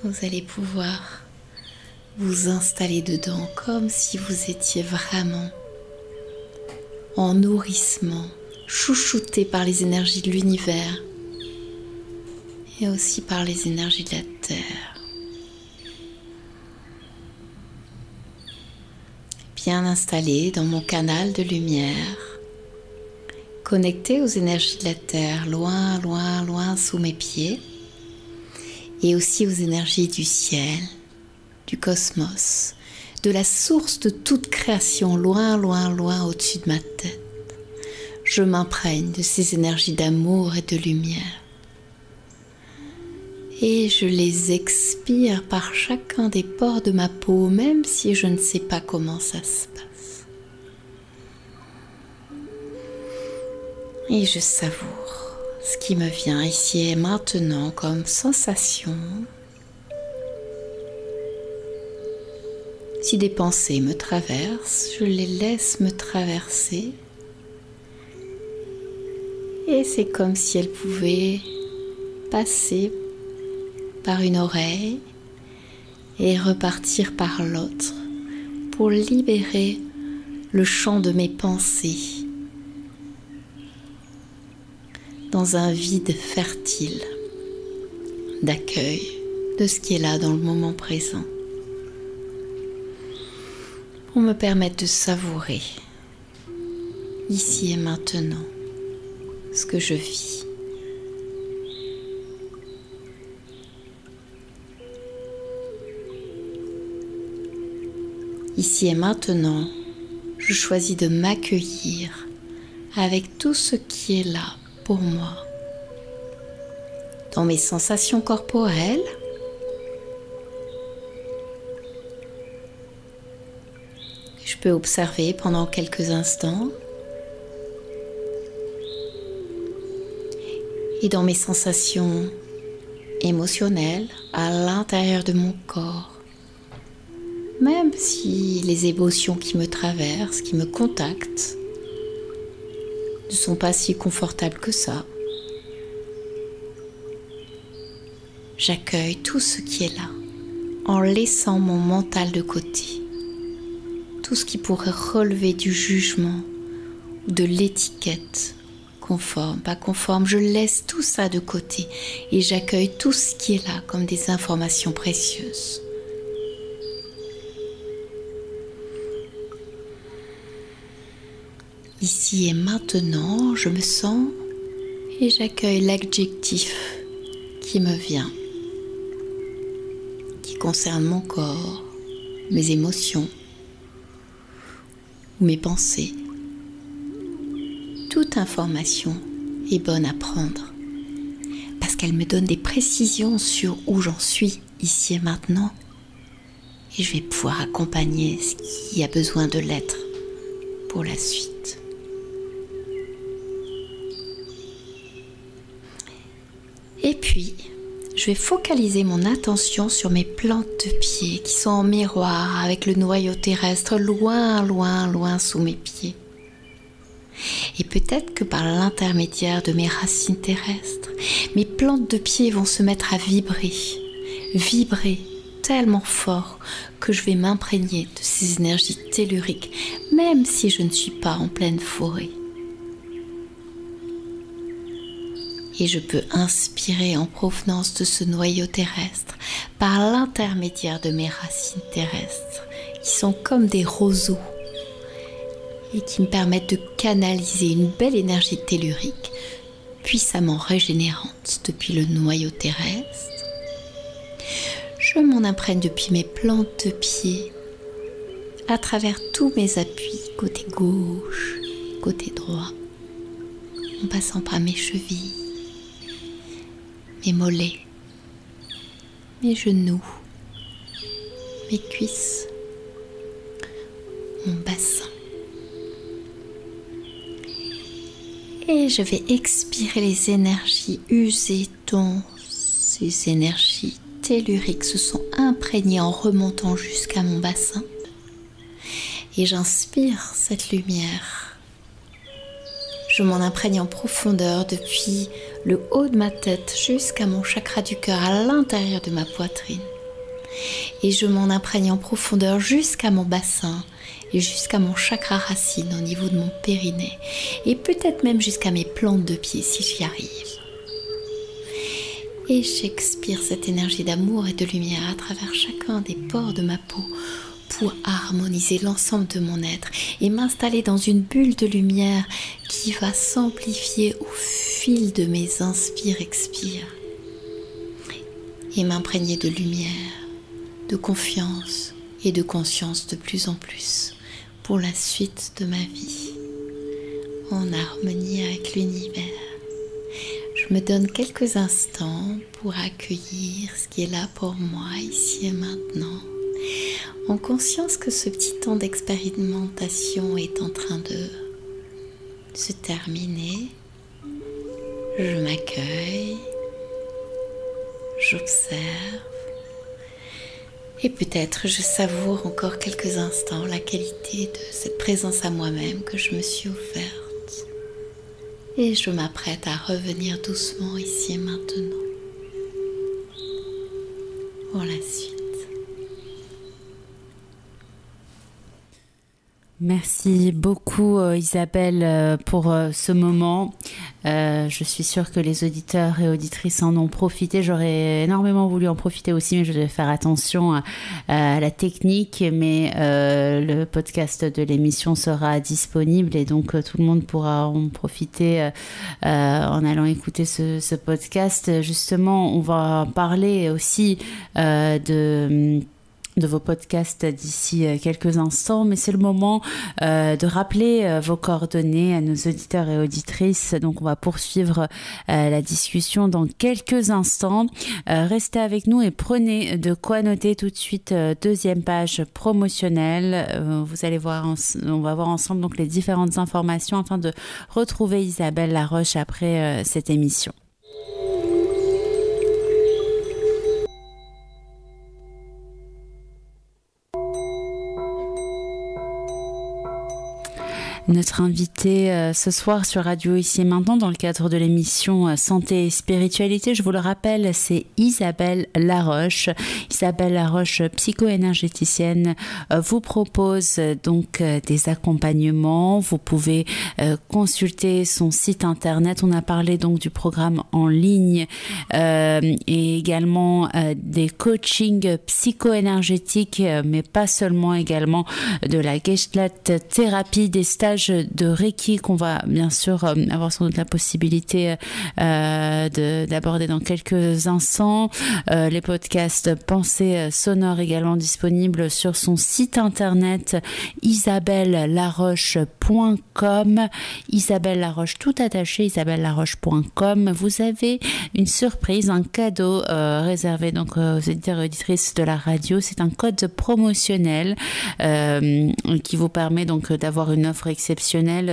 vous allez pouvoir vous installer dedans comme si vous étiez vraiment en nourrissement, chouchouté par les énergies de l'univers et aussi par les énergies de la terre. Bien installé dans mon canal de lumière, connecté aux énergies de la terre, loin, loin, loin sous mes pieds, et aussi aux énergies du ciel, du cosmos, de la source de toute création, loin, loin, loin au-dessus de ma tête. Je m'imprègne de ces énergies d'amour et de lumière. Et je les expire par chacun des pores de ma peau, même si je ne sais pas comment ça se passe. Et je savoure ce qui me vient ici et maintenant comme sensation. Si des pensées me traversent, je les laisse me traverser. Et c'est comme si elles pouvaient passer par une oreille et repartir par l'autre pour libérer le champ de mes pensées dans un vide fertile d'accueil de ce qui est là dans le moment présent, pour me permettre de savourer ici et maintenant ce que je vis. Ici et maintenant, je choisis de m'accueillir avec tout ce qui est là pour moi. Dans mes sensations corporelles, je peux observer pendant quelques instants. Et dans mes sensations émotionnelles à l'intérieur de mon corps, Même si les émotions qui me traversent, qui me contactent, ne sont pas si confortables que ça. J'accueille tout ce qui est là, en laissant mon mental de côté. Tout ce qui pourrait relever du jugement ou de l'étiquette, conforme, pas conforme, je laisse tout ça de côté et j'accueille tout ce qui est là comme des informations précieuses. Ici et maintenant, je me sens et j'accueille l'adjectif qui me vient, qui concerne mon corps, mes émotions ou mes pensées. Toute information est bonne à prendre parce qu'elle me donne des précisions sur où j'en suis ici et maintenant et je vais pouvoir accompagner ce qui a besoin de l'être pour la suite. Et puis, je vais focaliser mon attention sur mes plantes de pied qui sont en miroir avec le noyau terrestre loin, loin, loin sous mes pieds. Et peut-être que par l'intermédiaire de mes racines terrestres, mes plantes de pied vont se mettre à vibrer tellement fort que je vais m'imprégner de ces énergies telluriques, même si je ne suis pas en pleine forêt. Et je peux inspirer en provenance de ce noyau terrestre par l'intermédiaire de mes racines terrestres qui sont comme des roseaux et qui me permettent de canaliser une belle énergie tellurique puissamment régénérante depuis le noyau terrestre. Je m'en imprègne depuis mes plantes de pied à travers tous mes appuis, côté gauche, côté droit, en passant par mes chevilles, mes mollets, mes genoux, mes cuisses, mon bassin. Et je vais expirer les énergies usées dont ces énergies telluriques se sont imprégnées en remontant jusqu'à mon bassin. Et j'inspire cette lumière. Je m'en imprègne en profondeur depuis le haut de ma tête jusqu'à mon chakra du cœur à l'intérieur de ma poitrine. Et je m'en imprègne en profondeur jusqu'à mon bassin et jusqu'à mon chakra racine au niveau de mon périnée et peut-être même jusqu'à mes plantes de pied si j'y arrive. Et j'expire cette énergie d'amour et de lumière à travers chacun des pores de ma peau pour harmoniser l'ensemble de mon être et m'installer dans une bulle de lumière qui va s'amplifier au fil de mes inspire-expire et m'imprégner de lumière, de confiance et de conscience de plus en plus pour la suite de ma vie, en harmonie avec l'univers. Je me donne quelques instants pour accueillir ce qui est là pour moi ici et maintenant, en conscience que ce petit temps d'expérimentation est en train de se terminer. Je m'accueille, j'observe et peut-être je savoure encore quelques instants la qualité de cette présence à moi-même que je me suis offerte et je m'apprête à revenir doucement ici et maintenant pour la suite. Merci beaucoup Isabelle pour ce moment. Je suis sûre que les auditeurs et auditrices en ont profité. J'aurais énormément voulu en profiter aussi, mais je devais faire attention à la technique. Mais le podcast de l'émission sera disponible et donc tout le monde pourra en profiter en allant écouter ce podcast. Justement, on va parler aussi de vos podcasts d'ici quelques instants, mais c'est le moment de rappeler vos coordonnées à nos auditeurs et auditrices. Donc on va poursuivre la discussion dans quelques instants. Restez avec nous et prenez de quoi noter tout de suite. Deuxième page promotionnelle. Vous allez voir, on va voir ensemble donc les différentes informations afin de retrouver Isabelle Laroche après cette émission. Notre invitée ce soir sur Radio Ici et Maintenant dans le cadre de l'émission Santé et Spiritualité, je vous le rappelle, c'est Isabelle Laroche. Isabelle Laroche, psycho-énergéticienne, vous propose donc des accompagnements. Vous pouvez consulter son site internet. On a parlé donc du programme en ligne et également des coachings psycho-énergétiques, mais pas seulement, également de la Gestalt thérapie, des stages de Reiki qu'on va bien sûr avoir sans doute la possibilité d'aborder dans quelques instants. Les podcasts Pensées sonores également disponibles sur son site internet isabellelaroche.com. Isabelle Laroche tout attaché, isabellelaroche.com. Vous avez une surprise, un cadeau réservé donc aux éditeurs et auditrices de la radio. C'est un code promotionnel qui vous permet donc d'avoir une offre exceptionnelle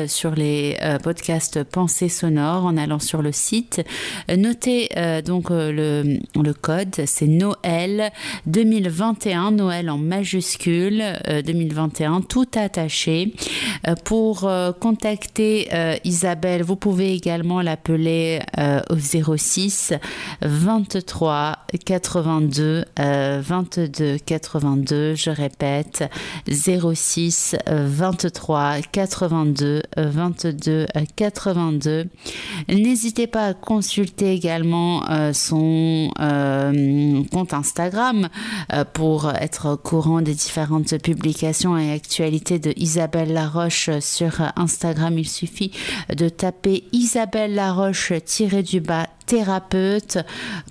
sur les podcasts Pensées sonores en allant sur le site. Notez donc le code, c'est Noël 2021, Noël en majuscule 2021, tout attaché. Pour contacter Isabelle, vous pouvez également l'appeler au 06 23 82 22 82. Je répète, 06 23 82 22 82. N'hésitez pas à consulter également son compte Instagram pour être au courant des différentes publications et actualités de Isabelle Laroche sur Instagram. Il suffit de taper Isabelle Laroche-du-bas thérapeute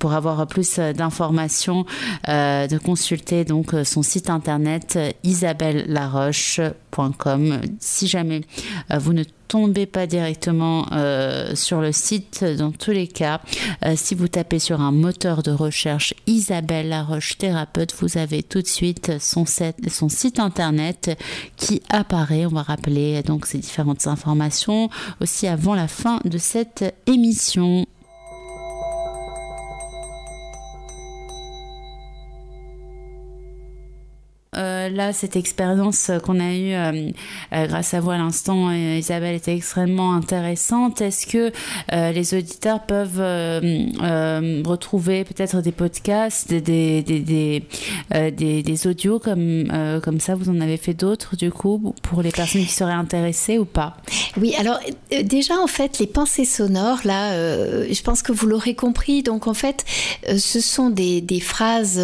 pour avoir plus d'informations, de consulter donc son site internet isabellelaroche.com. Si jamais vous ne tombez pas directement sur le site, dans tous les cas, si vous tapez sur un moteur de recherche Isabelle Laroche thérapeute, vous avez tout de suite son site internet qui apparaît. On va rappeler donc ces différentes informations aussi avant la fin de cette émission. Là, cette expérience qu'on a eue grâce à vous à l'instant, Isabelle, était extrêmement intéressante. Est-ce que les auditeurs peuvent retrouver peut-être des podcasts, des audios comme ça? Vous en avez fait d'autres, du coup, pour les personnes qui seraient intéressées ou pas? Oui, alors déjà, en fait, les pensées sonores, là, je pense que vous l'aurez compris. Donc, en fait, ce sont des phrases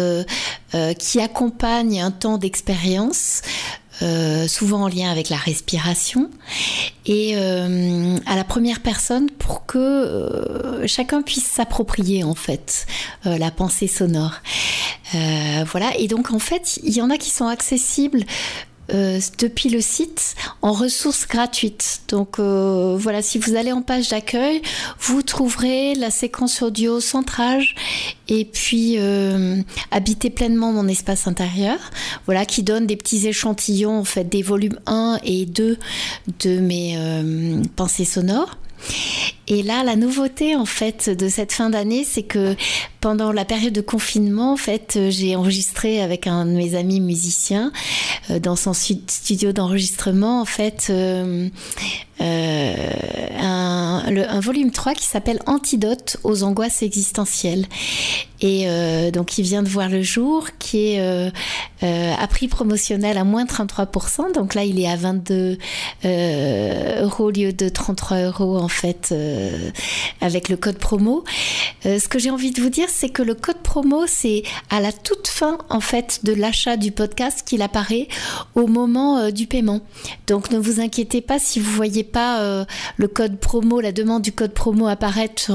qui accompagnent un temps d'expérience, souvent en lien avec la respiration, et à la première personne pour que chacun puisse s'approprier en fait la pensée sonore. Voilà, et donc en fait, il y en a qui sont accessibles depuis le site en ressources gratuites. Donc voilà, si vous allez en page d'accueil, vous trouverez la séquence audio Centrage et puis Habiter pleinement mon espace intérieur, voilà, qui donne des petits échantillons en fait des volumes 1 et 2 de mes pensées sonores. Et là, la nouveauté en fait de cette fin d'année, c'est que pendant la période de confinement, en fait, j'ai enregistré avec un de mes amis musiciens dans son studio d'enregistrement, en fait, un volume 3 qui s'appelle Antidote aux angoisses existentielles. Et donc, il vient de voir le jour, qui est à prix promotionnel à moins 33%. Donc là, il est à 22 € au lieu de 33 € en fait, avec le code promo. Ce que j'ai envie de vous dire, c'est que le code promo, c'est à la toute fin en fait de l'achat du podcast qu'il apparaît au moment du paiement. Donc ne vous inquiétez pas si vous voyez pas le code promo, la demande du code promo apparaître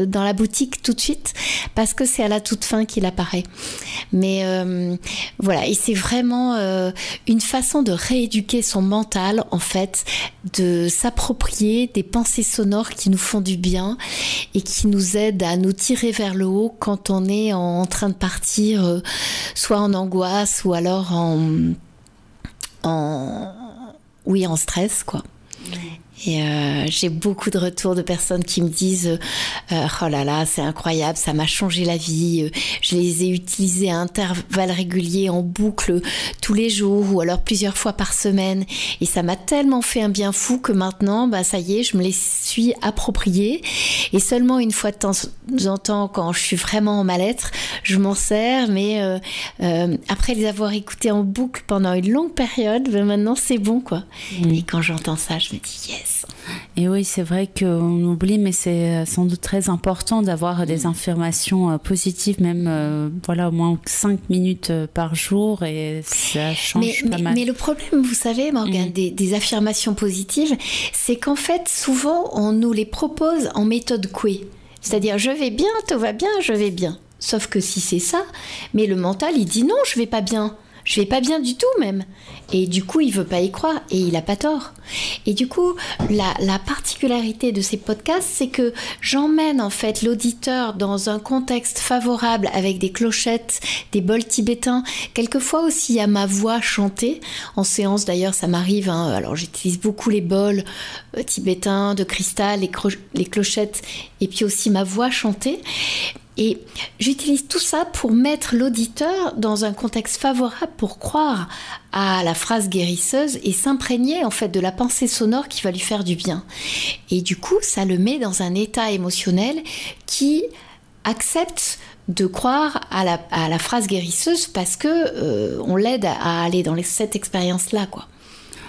dans la boutique tout de suite, parce que c'est à la toute fin qu'il apparaît. Mais voilà, et c'est vraiment une façon de rééduquer son mental en fait, de s'approprier des pensées sonores qui nous font du bien et qui nous aident à nous tirer vers le haut quand on est en train de partir soit en angoisse ou alors en stress, quoi. Et j'ai beaucoup de retours de personnes qui me disent oh là là, c'est incroyable, ça m'a changé la vie. Je les ai utilisés à intervalles réguliers, en boucle, tous les jours ou alors plusieurs fois par semaine. Et ça m'a tellement fait un bien fou que maintenant, ça y est, je me les suis appropriés. Et seulement une fois de temps en temps, quand je suis vraiment en mal-être, je m'en sers. Mais après les avoir écoutés en boucle pendant une longue période, maintenant c'est bon, quoi. Et quand j'entends ça, je me dis yes. Et oui, c'est vrai qu'on oublie, mais c'est sans doute très important d'avoir des informations positives, même au moins 5 minutes par jour, et ça change pas mal. Mais le problème, vous savez, Morgane, des affirmations positives, c'est qu'en fait, souvent, on nous les propose en méthode Coué. C'est-à-dire, je vais bien, tout va bien, je vais bien. Sauf que si c'est ça, mais le mental, il dit non, je vais pas bien. Je vais pas bien du tout même. Et du coup, il veut pas y croire et il a pas tort. Et du coup, la particularité de ces podcasts, c'est que j'emmène en fait l'auditeur dans un contexte favorable avec des clochettes, des bols tibétains. Quelquefois aussi, il y a ma voix chantée. En séance d'ailleurs, ça m'arrive. Alors j'utilise beaucoup les bols tibétains de cristal, les clochettes et puis aussi ma voix chantée. Et j'utilise tout ça pour mettre l'auditeur dans un contexte favorable pour croire à la phrase guérisseuse et s'imprégner en fait de la pensée sonore qui va lui faire du bien. Et du coup, ça le met dans un état émotionnel qui accepte de croire à la phrase guérisseuse parce que on l'aide à aller dans cette expérience-là, quoi.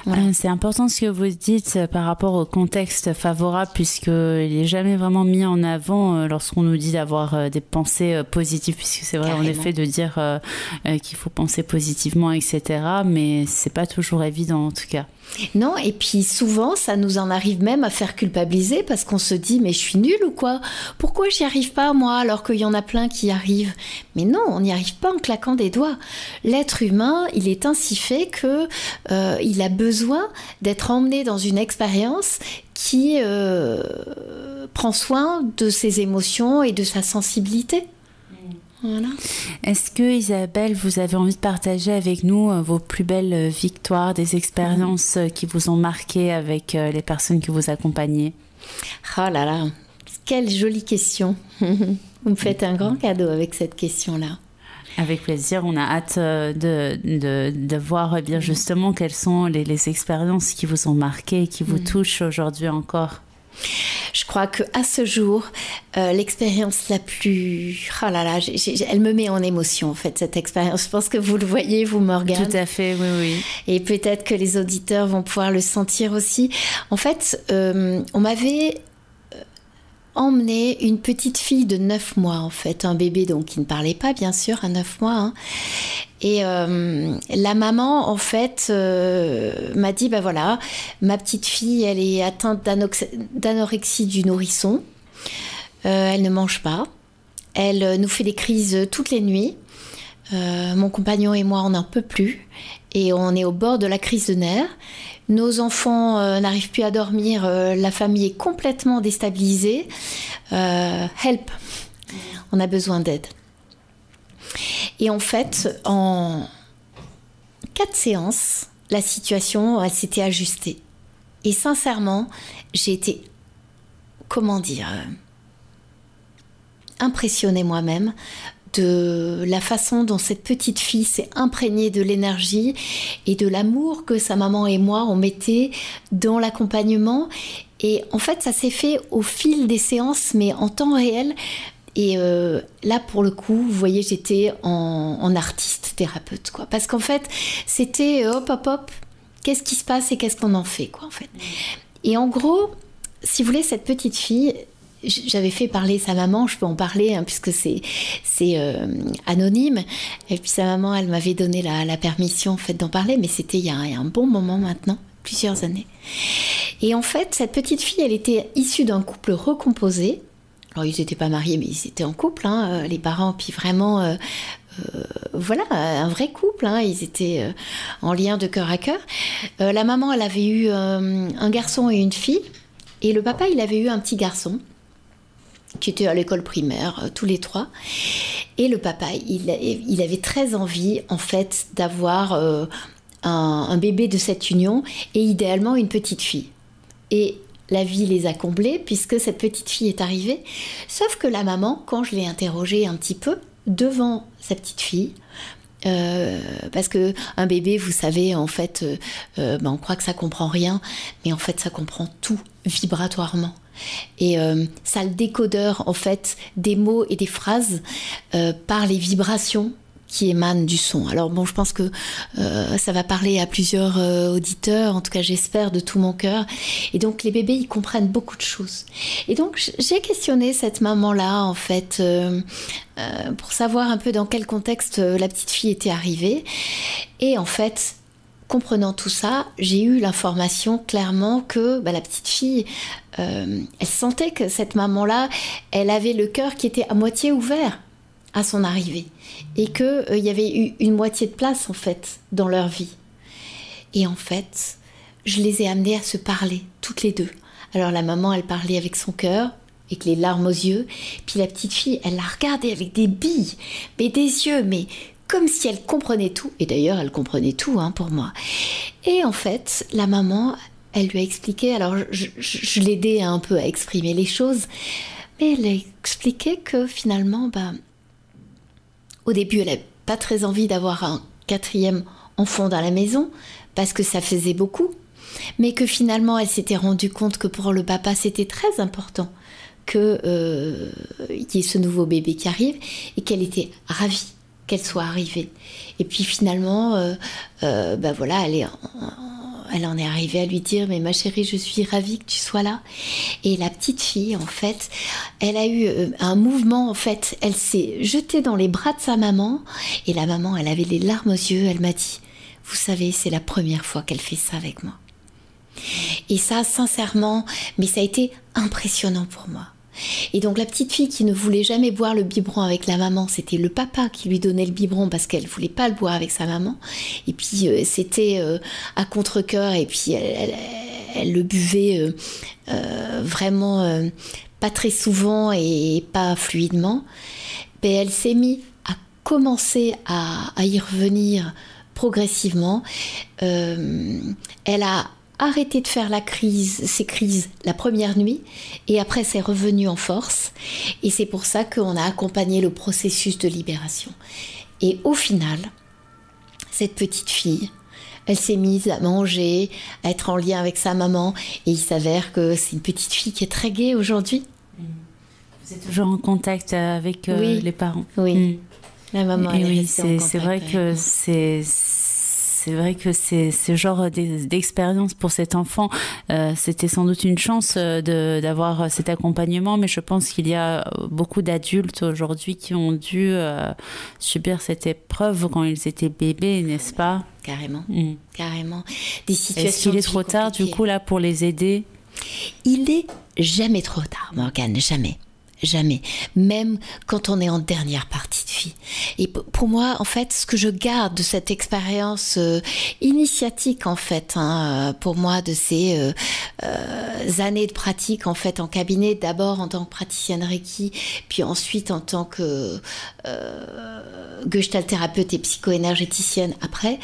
Voilà. C'est important ce que vous dites par rapport au contexte favorable, puisqu'il n'est jamais vraiment mis en avant lorsqu'on nous dit d'avoir des pensées positives, puisque c'est vrai. Carrément. En effet de dire qu'il faut penser positivement, etc. Mais c'est pas toujours évident en tout cas. Non, et puis souvent, ça nous en arrive même à faire culpabiliser parce qu'on se dit « mais je suis nulle ou quoi ? Pourquoi j'y arrive pas moi alors qu'il y en a plein qui y arrivent ?» Mais non, on n'y arrive pas en claquant des doigts. L'être humain, il est ainsi fait que il a besoin d'être emmené dans une expérience qui prend soin de ses émotions et de sa sensibilité. Voilà. Est-ce que Isabelle, vous avez envie de partager avec nous vos plus belles victoires, des expériences qui vous ont marqué avec les personnes que vous accompagnez ? Oh là là, quelle jolie question. Vous me faites un grand cadeau avec cette question-là. Avec plaisir, on a hâte de voir bien justement quelles sont les expériences qui vous ont marqué et qui vous touchent aujourd'hui encore. Je crois qu'à ce jour, l'expérience la plus... Oh là là, elle me met en émotion, en fait, cette expérience. Je pense que vous le voyez, vous, Morgane. Tout à fait, oui, oui. Et peut-être que les auditeurs vont pouvoir le sentir aussi. En fait, on m'avait emmené une petite fille de 9 mois, en fait. Un bébé, donc, qui ne parlait pas, bien sûr, à 9 mois, hein. Et la maman, en fait, m'a dit, voilà, ma petite fille, elle est atteinte d'anorexie du nourrisson. Elle ne mange pas. Elle nous fait des crises toutes les nuits. Mon compagnon et moi, on n'en peut plus. Et on est au bord de la crise de nerfs. Nos enfants n'arrivent plus à dormir. La famille est complètement déstabilisée. Help! On a besoin d'aide. Et en fait, en 4 séances, la situation, elle s'était ajustée. Et sincèrement, j'ai été, impressionnée moi-même de la façon dont cette petite fille s'est imprégnée de l'énergie et de l'amour que sa maman et moi, on mettait dans l'accompagnement. Et en fait, ça s'est fait au fil des séances, mais en temps réel. Et là, pour le coup, vous voyez, j'étais en artiste thérapeute, quoi. Parce qu'en fait, c'était hop, qu'est-ce qui se passe et qu'est-ce qu'on en fait, quoi, en fait. Et en gros, si vous voulez, cette petite fille, j'avais fait parler sa maman, je peux en parler, hein, puisque c'est anonyme. Et puis sa maman, elle m'avait donné la permission, en fait, d'en parler, mais c'était il y a un bon moment maintenant, plusieurs années. Et en fait, cette petite fille, elle était issue d'un couple recomposé. Alors, ils n'étaient pas mariés, mais ils étaient en couple, hein, les parents. Puis vraiment, voilà, un vrai couple. Hein, ils étaient en lien de cœur à cœur. La maman, elle avait eu un garçon et une fille. Et le papa, il avait eu un petit garçon qui était à l'école primaire, tous les 3. Et le papa, il avait très envie, en fait, d'avoir un bébé de cette union et idéalement une petite fille. Et la vie les a comblés puisque cette petite fille est arrivée. Sauf que la maman, quand je l'ai interrogée un petit peu devant sa petite fille, parce que un bébé, vous savez, en fait, on croit que ça comprend rien, mais en fait, ça comprend tout vibratoirement. Et ça a le décodeur, en fait, des mots et des phrases par les vibrations qui émanent du son. Alors bon, je pense que ça va parler à plusieurs auditeurs, en tout cas j'espère de tout mon cœur. Et donc les bébés, ils comprennent beaucoup de choses. Et donc j'ai questionné cette maman-là, en fait, pour savoir un peu dans quel contexte la petite fille était arrivée. Et en fait, comprenant tout ça, j'ai eu l'information clairement que la petite fille, elle sentait que cette maman-là, elle avait le cœur qui était à moitié ouvert à son arrivée et qu'il y avait eu une moitié de place en fait dans leur vie. Et en fait, je les ai amenées à se parler toutes les deux. Alors la maman, elle parlait avec son cœur, avec les larmes aux yeux, puis la petite fille, elle la regardait avec des billes, mais des yeux, mais comme si elle comprenait tout. Et d'ailleurs, elle comprenait tout pour moi. Et en fait, la maman, elle lui a expliqué, alors je l'aidais un peu à exprimer les choses, mais elle a expliqué que finalement, au début, elle n'avait pas très envie d'avoir un 4e enfant dans la maison, parce que ça faisait beaucoup, mais que finalement, elle s'était rendue compte que pour le papa, c'était très important qu'il y ait ce nouveau bébé qui arrive, et qu'elle était ravie qu'elle soit arrivée. Et puis finalement, voilà, elle en est arrivée à lui dire « Mais ma chérie, je suis ravie que tu sois là. » Et la petite fille, en fait, elle a eu un mouvement, en fait, elle s'est jetée dans les bras de sa maman, et la maman, elle avait les larmes aux yeux, elle m'a dit « Vous savez, c'est la première fois qu'elle fait ça avec moi. » Et ça, sincèrement, mais ça a été impressionnant pour moi. Et donc la petite fille qui ne voulait jamais boire le biberon avec la maman, c'était le papa qui lui donnait le biberon parce qu'elle voulait pas le boire avec sa maman. Et puis c'était à contre-cœur, et puis elle le buvait vraiment pas très souvent et pas fluidement. Mais elle s'est mise à commencer à y revenir progressivement. Elle a arrêté de faire ses crises la première nuit, et après c'est revenu en force, et c'est pour ça qu'on a accompagné le processus de libération. Et au final, cette petite fille, elle s'est mise à manger, à être en lien avec sa maman, et il s'avère que c'est une petite fille qui est très gaie aujourd'hui. Vous êtes toujours en contact avec les parents? Oui, la maman, elle est restée en contact. C'est vrai que c'est ce genre d'expérience pour cet enfant. C'était sans doute une chance d'avoir cet accompagnement, mais je pense qu'il y a beaucoup d'adultes aujourd'hui qui ont dû subir cette épreuve quand ils étaient bébés, n'est-ce pas? Carrément, carrément. Des situations. Est-ce qu'il est trop tard, du coup, là, pour les aider? Il est jamais trop tard, Morgane, jamais. Jamais, même quand on est en dernière partie de vie. Et pour moi, en fait, ce que je garde de cette expérience initiatique, en fait, pour moi, de ces années de pratique, en fait, en cabinet, d'abord en tant que praticienne Reiki, puis ensuite en tant que Gestalt thérapeute et psycho-énergéticienne après,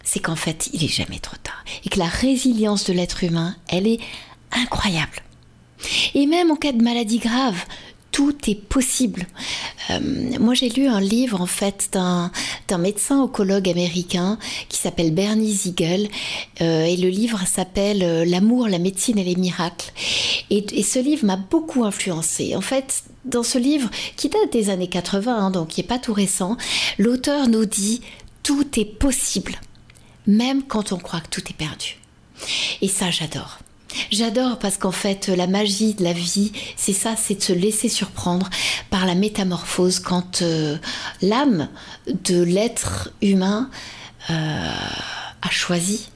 c'est qu'en fait, il est jamais trop tard. Et que la résilience de l'être humain, elle est incroyable. Et même en cas de maladie grave, tout est possible. Moi, j'ai lu un livre, en fait, d'un médecin oncologue américain qui s'appelle Bernie Siegel. Et le livre s'appelle « L'amour, la médecine et les miracles ». Et ce livre m'a beaucoup influencée. En fait, dans ce livre, qui date des années 80, donc qui n'est pas tout récent, l'auteur nous dit « Tout est possible, même quand on croit que tout est perdu ». Et ça, j'adore. J'adore parce qu'en fait, la magie de la vie, c'est ça, c'est de se laisser surprendre par la métamorphose quand l'âme de l'être humain a choisi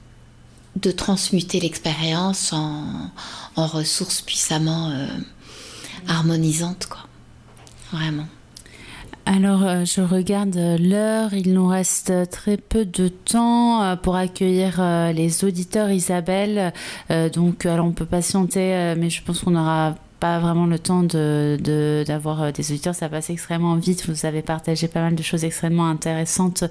de transmuter l'expérience en ressources puissamment harmonisantes, quoi. Vraiment. Alors, je regarde l'heure, il nous reste très peu de temps pour accueillir les auditeurs, Isabelle. Donc, alors on peut patienter, mais je pense qu'on n'aura pas vraiment le temps d'avoir des auditeurs. Ça passe extrêmement vite. Vous avez partagé pas mal de choses extrêmement intéressantes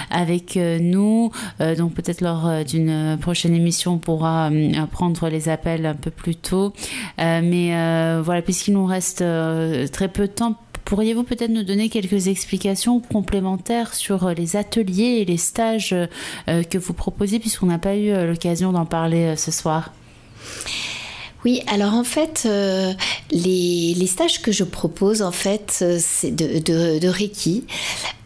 avec nous. Donc peut-être lors d'une prochaine émission, on pourra prendre les appels un peu plus tôt. Mais voilà, puisqu'il nous reste très peu de temps, pourriez-vous peut-être nous donner quelques explications complémentaires sur les ateliers et les stages que vous proposez, puisqu'on n'a pas eu l'occasion d'en parler ce soir? Oui, alors en fait, les stages que je propose, en fait, c'est de Reiki.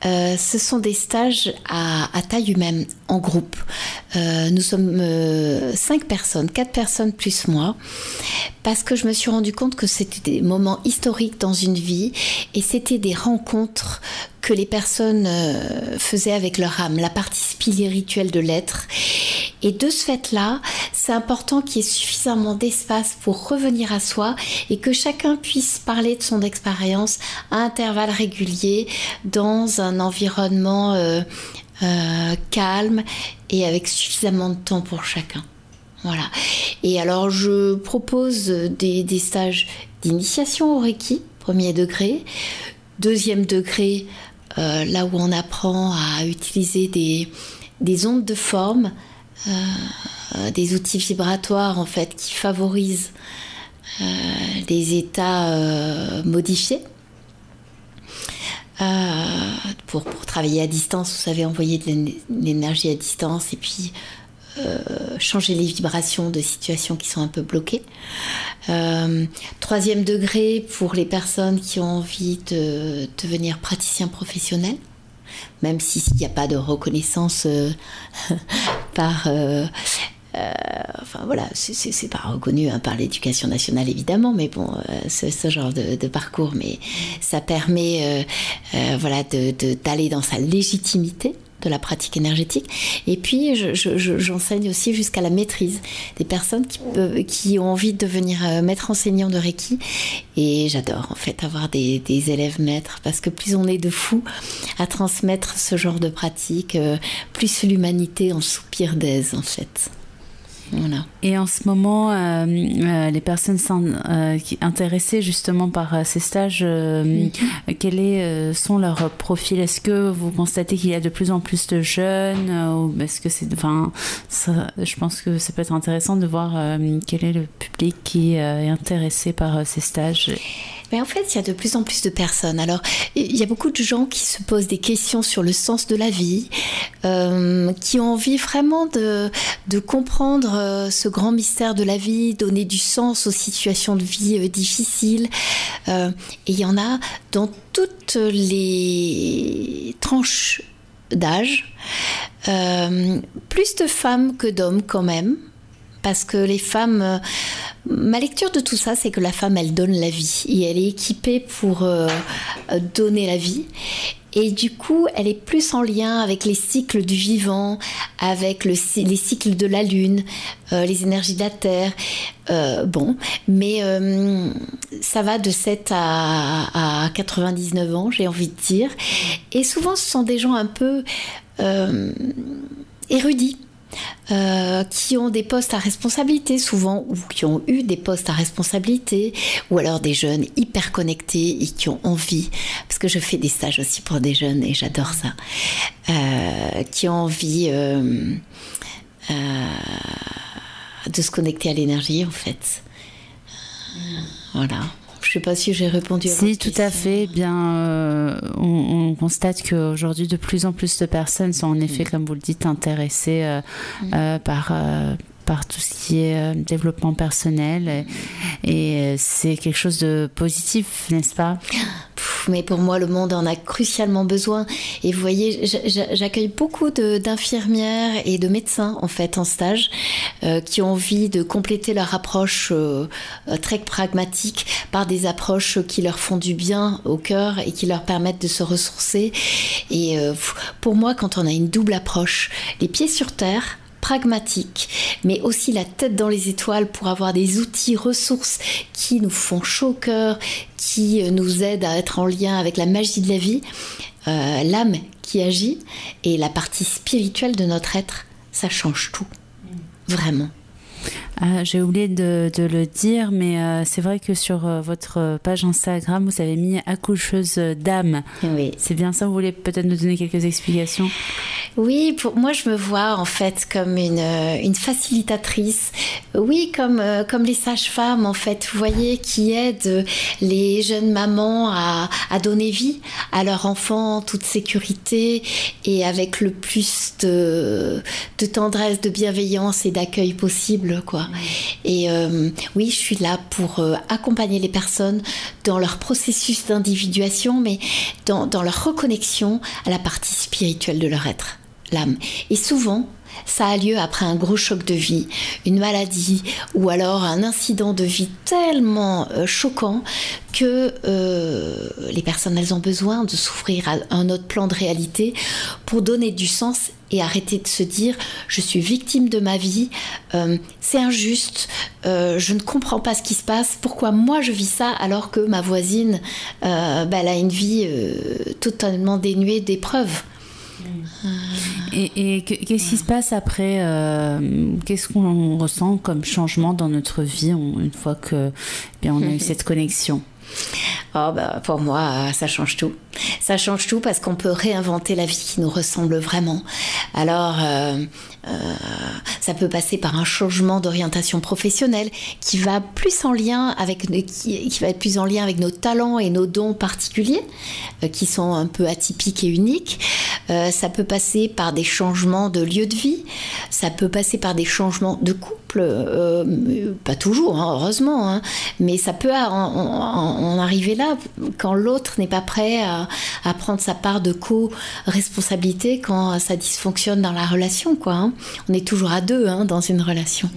Ce sont des stages à taille humaine, en groupe. Nous sommes 5 personnes, 4 personnes plus moi, parce que je me suis rendu compte que c'était des moments historiques dans une vie et c'était des rencontres que les personnes faisaient avec leur âme, la partie spirituelle de l'être. Et de ce fait-là, c'est important qu'il y ait suffisamment d'espace pour revenir à soi et que chacun puisse parler de son expérience à intervalles réguliers dans un environnement calme et avec suffisamment de temps pour chacun. Voilà. Et alors, je propose des stages d'initiation au Reiki, premier degré, deuxième degré, là où on apprend à utiliser des ondes de forme, des outils vibratoires en fait qui favorisent des états modifiés. Pour travailler à distance, vous savez, envoyer de l'énergie à distance et puis changer les vibrations de situations qui sont un peu bloquées. Troisième degré pour les personnes qui ont envie de devenir praticiens professionnels, même s'il n'y a pas de reconnaissance par... enfin voilà, c'est pas reconnu par l'éducation nationale évidemment, mais bon, ce genre de parcours, mais ça permet voilà, d'aller dans sa légitimité de la pratique énergétique. Et puis j'enseigne aussi jusqu'à la maîtrise des personnes qui ont envie de devenir maître enseignant de Reiki, et j'adore en fait avoir des élèves maîtres, parce que plus on est de fous à transmettre ce genre de pratique, plus l'humanité en soupire d'aise en fait. Voilà. Et en ce moment, les personnes intéressées justement par ces stages, quels sont leurs profils? Est-ce que vous constatez qu'il y a de plus en plus de jeunes, ou est-ce que c'est, enfin, je pense que ça peut être intéressant de voir quel est le public qui est intéressé par ces stages. Mais en fait, il y a de plus en plus de personnes. Alors, il y a beaucoup de gens qui se posent des questions sur le sens de la vie, qui ont envie vraiment de comprendre ce grand mystère de la vie, donner du sens aux situations de vie difficiles. Et il y en a dans toutes les tranches d'âge, plus de femmes que d'hommes quand même. Parce que les femmes, ma lecture de tout ça, c'est que la femme, elle donne la vie et elle est équipée pour donner la vie. Et du coup, elle est plus en lien avec les cycles du vivant, avec les cycles de la lune, les énergies de la terre. Bon, mais ça va de 7 à 99 ans, j'ai envie de dire. Et souvent, ce sont des gens un peu érudits. Qui ont des postes à responsabilité souvent, ou qui ont eu des postes à responsabilité, ou alors des jeunes hyper connectés et qui ont envie, parce que je fais des stages aussi pour des jeunes et j'adore ça, qui ont envie de se connecter à l'énergie en fait. Voilà. Je ne sais pas si j'ai répondu à votre question. Si, tout à fait. Bien, on constate qu'aujourd'hui, de plus en plus de personnes sont en effet, comme vous le dites, intéressées par tout ce qui est développement personnel. Et c'est quelque chose de positif, n'est-ce pas ? Mais pour moi, le monde en a crucialement besoin. Et vous voyez, j'accueille beaucoup d'infirmières et de médecins, en fait, en stage, qui ont envie de compléter leur approche très pragmatique par des approches qui leur font du bien au cœur et qui leur permettent de se ressourcer. Et pour moi, quand on a une double approche, les pieds sur terre, pragmatique, mais aussi la tête dans les étoiles pour avoir des outils, ressources qui nous font chaud au cœur, qui nous aident à être en lien avec la magie de la vie, l'âme qui agit et la partie spirituelle de notre être, ça change tout, vraiment. J'ai oublié de le dire, mais c'est vrai que sur votre page Instagram, vous avez mis accoucheuse d'âme. Oui. C'est bien ça, vous voulez peut-être nous donner quelques explications? Oui, pour moi, je me vois en fait comme une facilitatrice. Oui, comme les sages-femmes, en fait, vous voyez, qui aident les jeunes mamans à donner vie à leur enfant en toute sécurité et avec le plus de tendresse, de bienveillance et d'accueil possible, quoi. Et oui, je suis là pour accompagner les personnes dans leur processus d'individuation, mais dans leur reconnexion à la partie spirituelle de leur être, l'âme. Et souvent, ça a lieu après un gros choc de vie, une maladie ou alors un incident de vie tellement choquant que les personnes, elles ont besoin de s'ouvrir à un autre plan de réalité pour donner du sens et arrêter de se dire « je suis victime de ma vie, c'est injuste, je ne comprends pas ce qui se passe, pourquoi moi je vis ça alors que ma voisine elle a une vie totalement dénuée d'épreuves ». Et qu'est-ce qui se passe après qu'est-ce qu'on ressent comme changement dans notre vie une fois que on a eu cette connexion? Pour moi, ça change tout. Ça change tout parce qu'on peut réinventer la vie qui nous ressemble vraiment. Alors, ça peut passer par un changement d'orientation professionnelle qui va plus en lien avec qui va être plus en lien avec nos talents et nos dons particuliers qui sont un peu atypiques et uniques. Ça peut passer par des changements de lieu de vie. Ça peut passer par des changements de couple. Pas toujours, hein, heureusement, hein, mais ça peut en arriver là quand l'autre n'est pas prêt à prendre sa part de co-responsabilité quand ça dysfonctionne dans la relation, quoi, hein. On est toujours à deux, hein, dans une relation.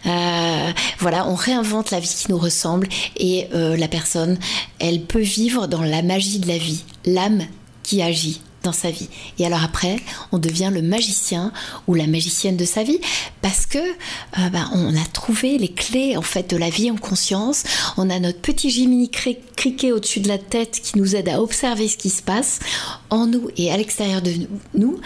Voilà, on réinvente la vie qui nous ressemble et la personne, elle peut vivre dans la magie de la vie, l'âme qui agit dans sa vie. Et alors après, on devient le magicien ou la magicienne de sa vie parce que on a trouvé les clés en fait de la vie en conscience. On a notre petit Jiminy Cricket au-dessus de la tête qui nous aide à observer ce qui se passe en nous et à l'extérieur de nous.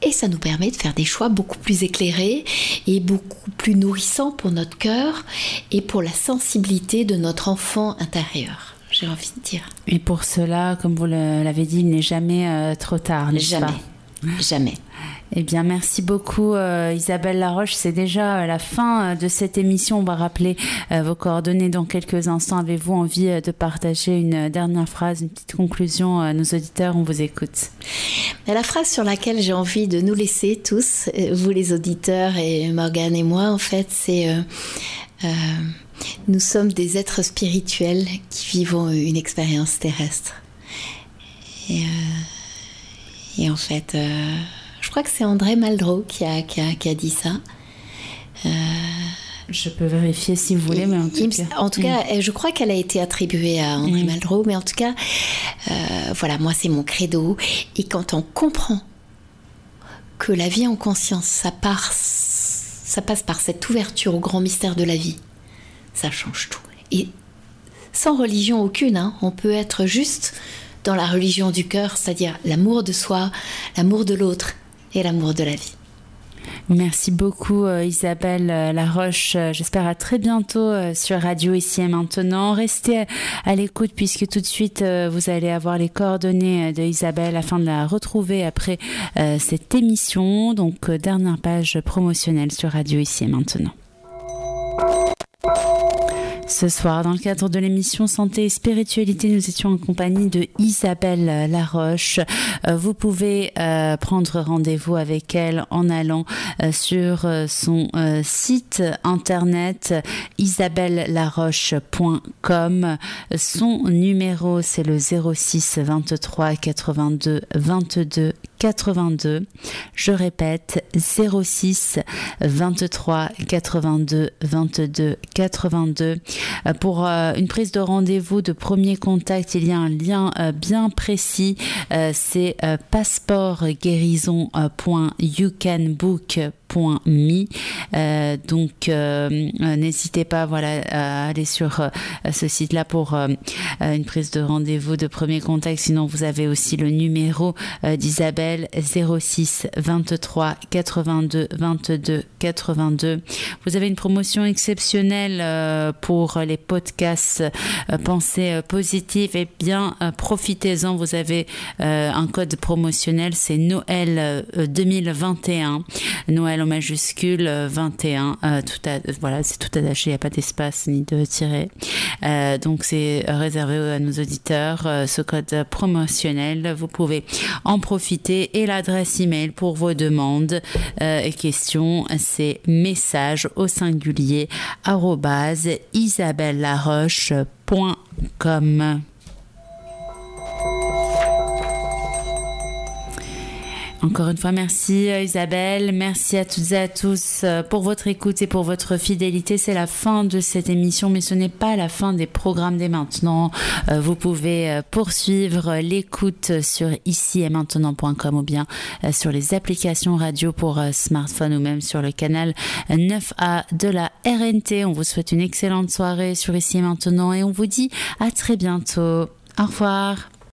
Et ça nous permet de faire des choix beaucoup plus éclairés et beaucoup plus nourrissants pour notre cœur et pour la sensibilité de notre enfant intérieur. J'ai envie de dire. Et pour cela, comme vous l'avez dit, il n'est jamais trop tard, n'est-ce pas? Jamais. Eh bien, merci beaucoup Isabelle Laroche. C'est déjà la fin de cette émission. On va rappeler vos coordonnées dans quelques instants. Avez-vous envie de partager une dernière phrase, une petite conclusion à nos auditeurs? On vous écoute. La phrase sur laquelle j'ai envie de nous laisser tous, vous les auditeurs et Morgane et moi, en fait, c'est... nous sommes des êtres spirituels qui vivons une expérience terrestre. Et en fait, je crois que c'est André Malraux qui a dit ça. Je peux vérifier si vous voulez, mais en tout cas, je crois qu'elle a été attribuée à André Malraux, mais en tout cas, voilà, moi c'est mon credo. Et quand on comprend que la vie en conscience, ça passe par cette ouverture au grand mystère de la vie, ça change tout. Et sans religion aucune, hein, on peut être juste dans la religion du cœur, c'est-à-dire l'amour de soi, l'amour de l'autre et l'amour de la vie. Merci beaucoup Isabelle Laroche. J'espère à très bientôt sur Radio Ici et Maintenant. Restez à l'écoute puisque tout de suite vous allez avoir les coordonnées de Isabelle afin de la retrouver après cette émission. Donc dernière page promotionnelle sur Radio Ici et Maintenant. Ce soir, dans le cadre de l'émission Santé et Spiritualité, nous étions en compagnie de Isabelle Laroche. Vous pouvez prendre rendez-vous avec elle en allant sur son site internet isabellelaroche.com. Son numéro, c'est le 06 23 82 22 82. Je répète, 06 23 82 22 82. Pour une prise de rendez-vous de premier contact, il y a un lien bien précis, c'est passeportguérison.youcanbook.com. Donc n'hésitez pas à aller sur ce site-là pour une prise de rendez-vous de premier contact. Sinon vous avez aussi le numéro d'Isabelle 06 23 82 22 82. Vous avez une promotion exceptionnelle pour les podcasts Pensée positive. Et bien profitez-en, vous avez un code promotionnel, c'est Noël 2021, Noël en majuscule 21, c'est tout attaché, il n'y a pas d'espace ni de tiret. Donc c'est réservé à nos auditeurs, ce code promotionnel, vous pouvez en profiter. Et l'adresse email pour vos demandes et questions, c'est message au singulier @isabellelaroche.com. Encore une fois, merci Isabelle, merci à toutes et à tous pour votre écoute et pour votre fidélité. C'est la fin de cette émission, mais ce n'est pas la fin des programmes dès maintenant. Vous pouvez poursuivre l'écoute sur ici-et-maintenant.com ou bien sur les applications radio pour smartphone ou même sur le canal 9A de la RNT. On vous souhaite une excellente soirée sur Ici et Maintenant et on vous dit à très bientôt. Au revoir.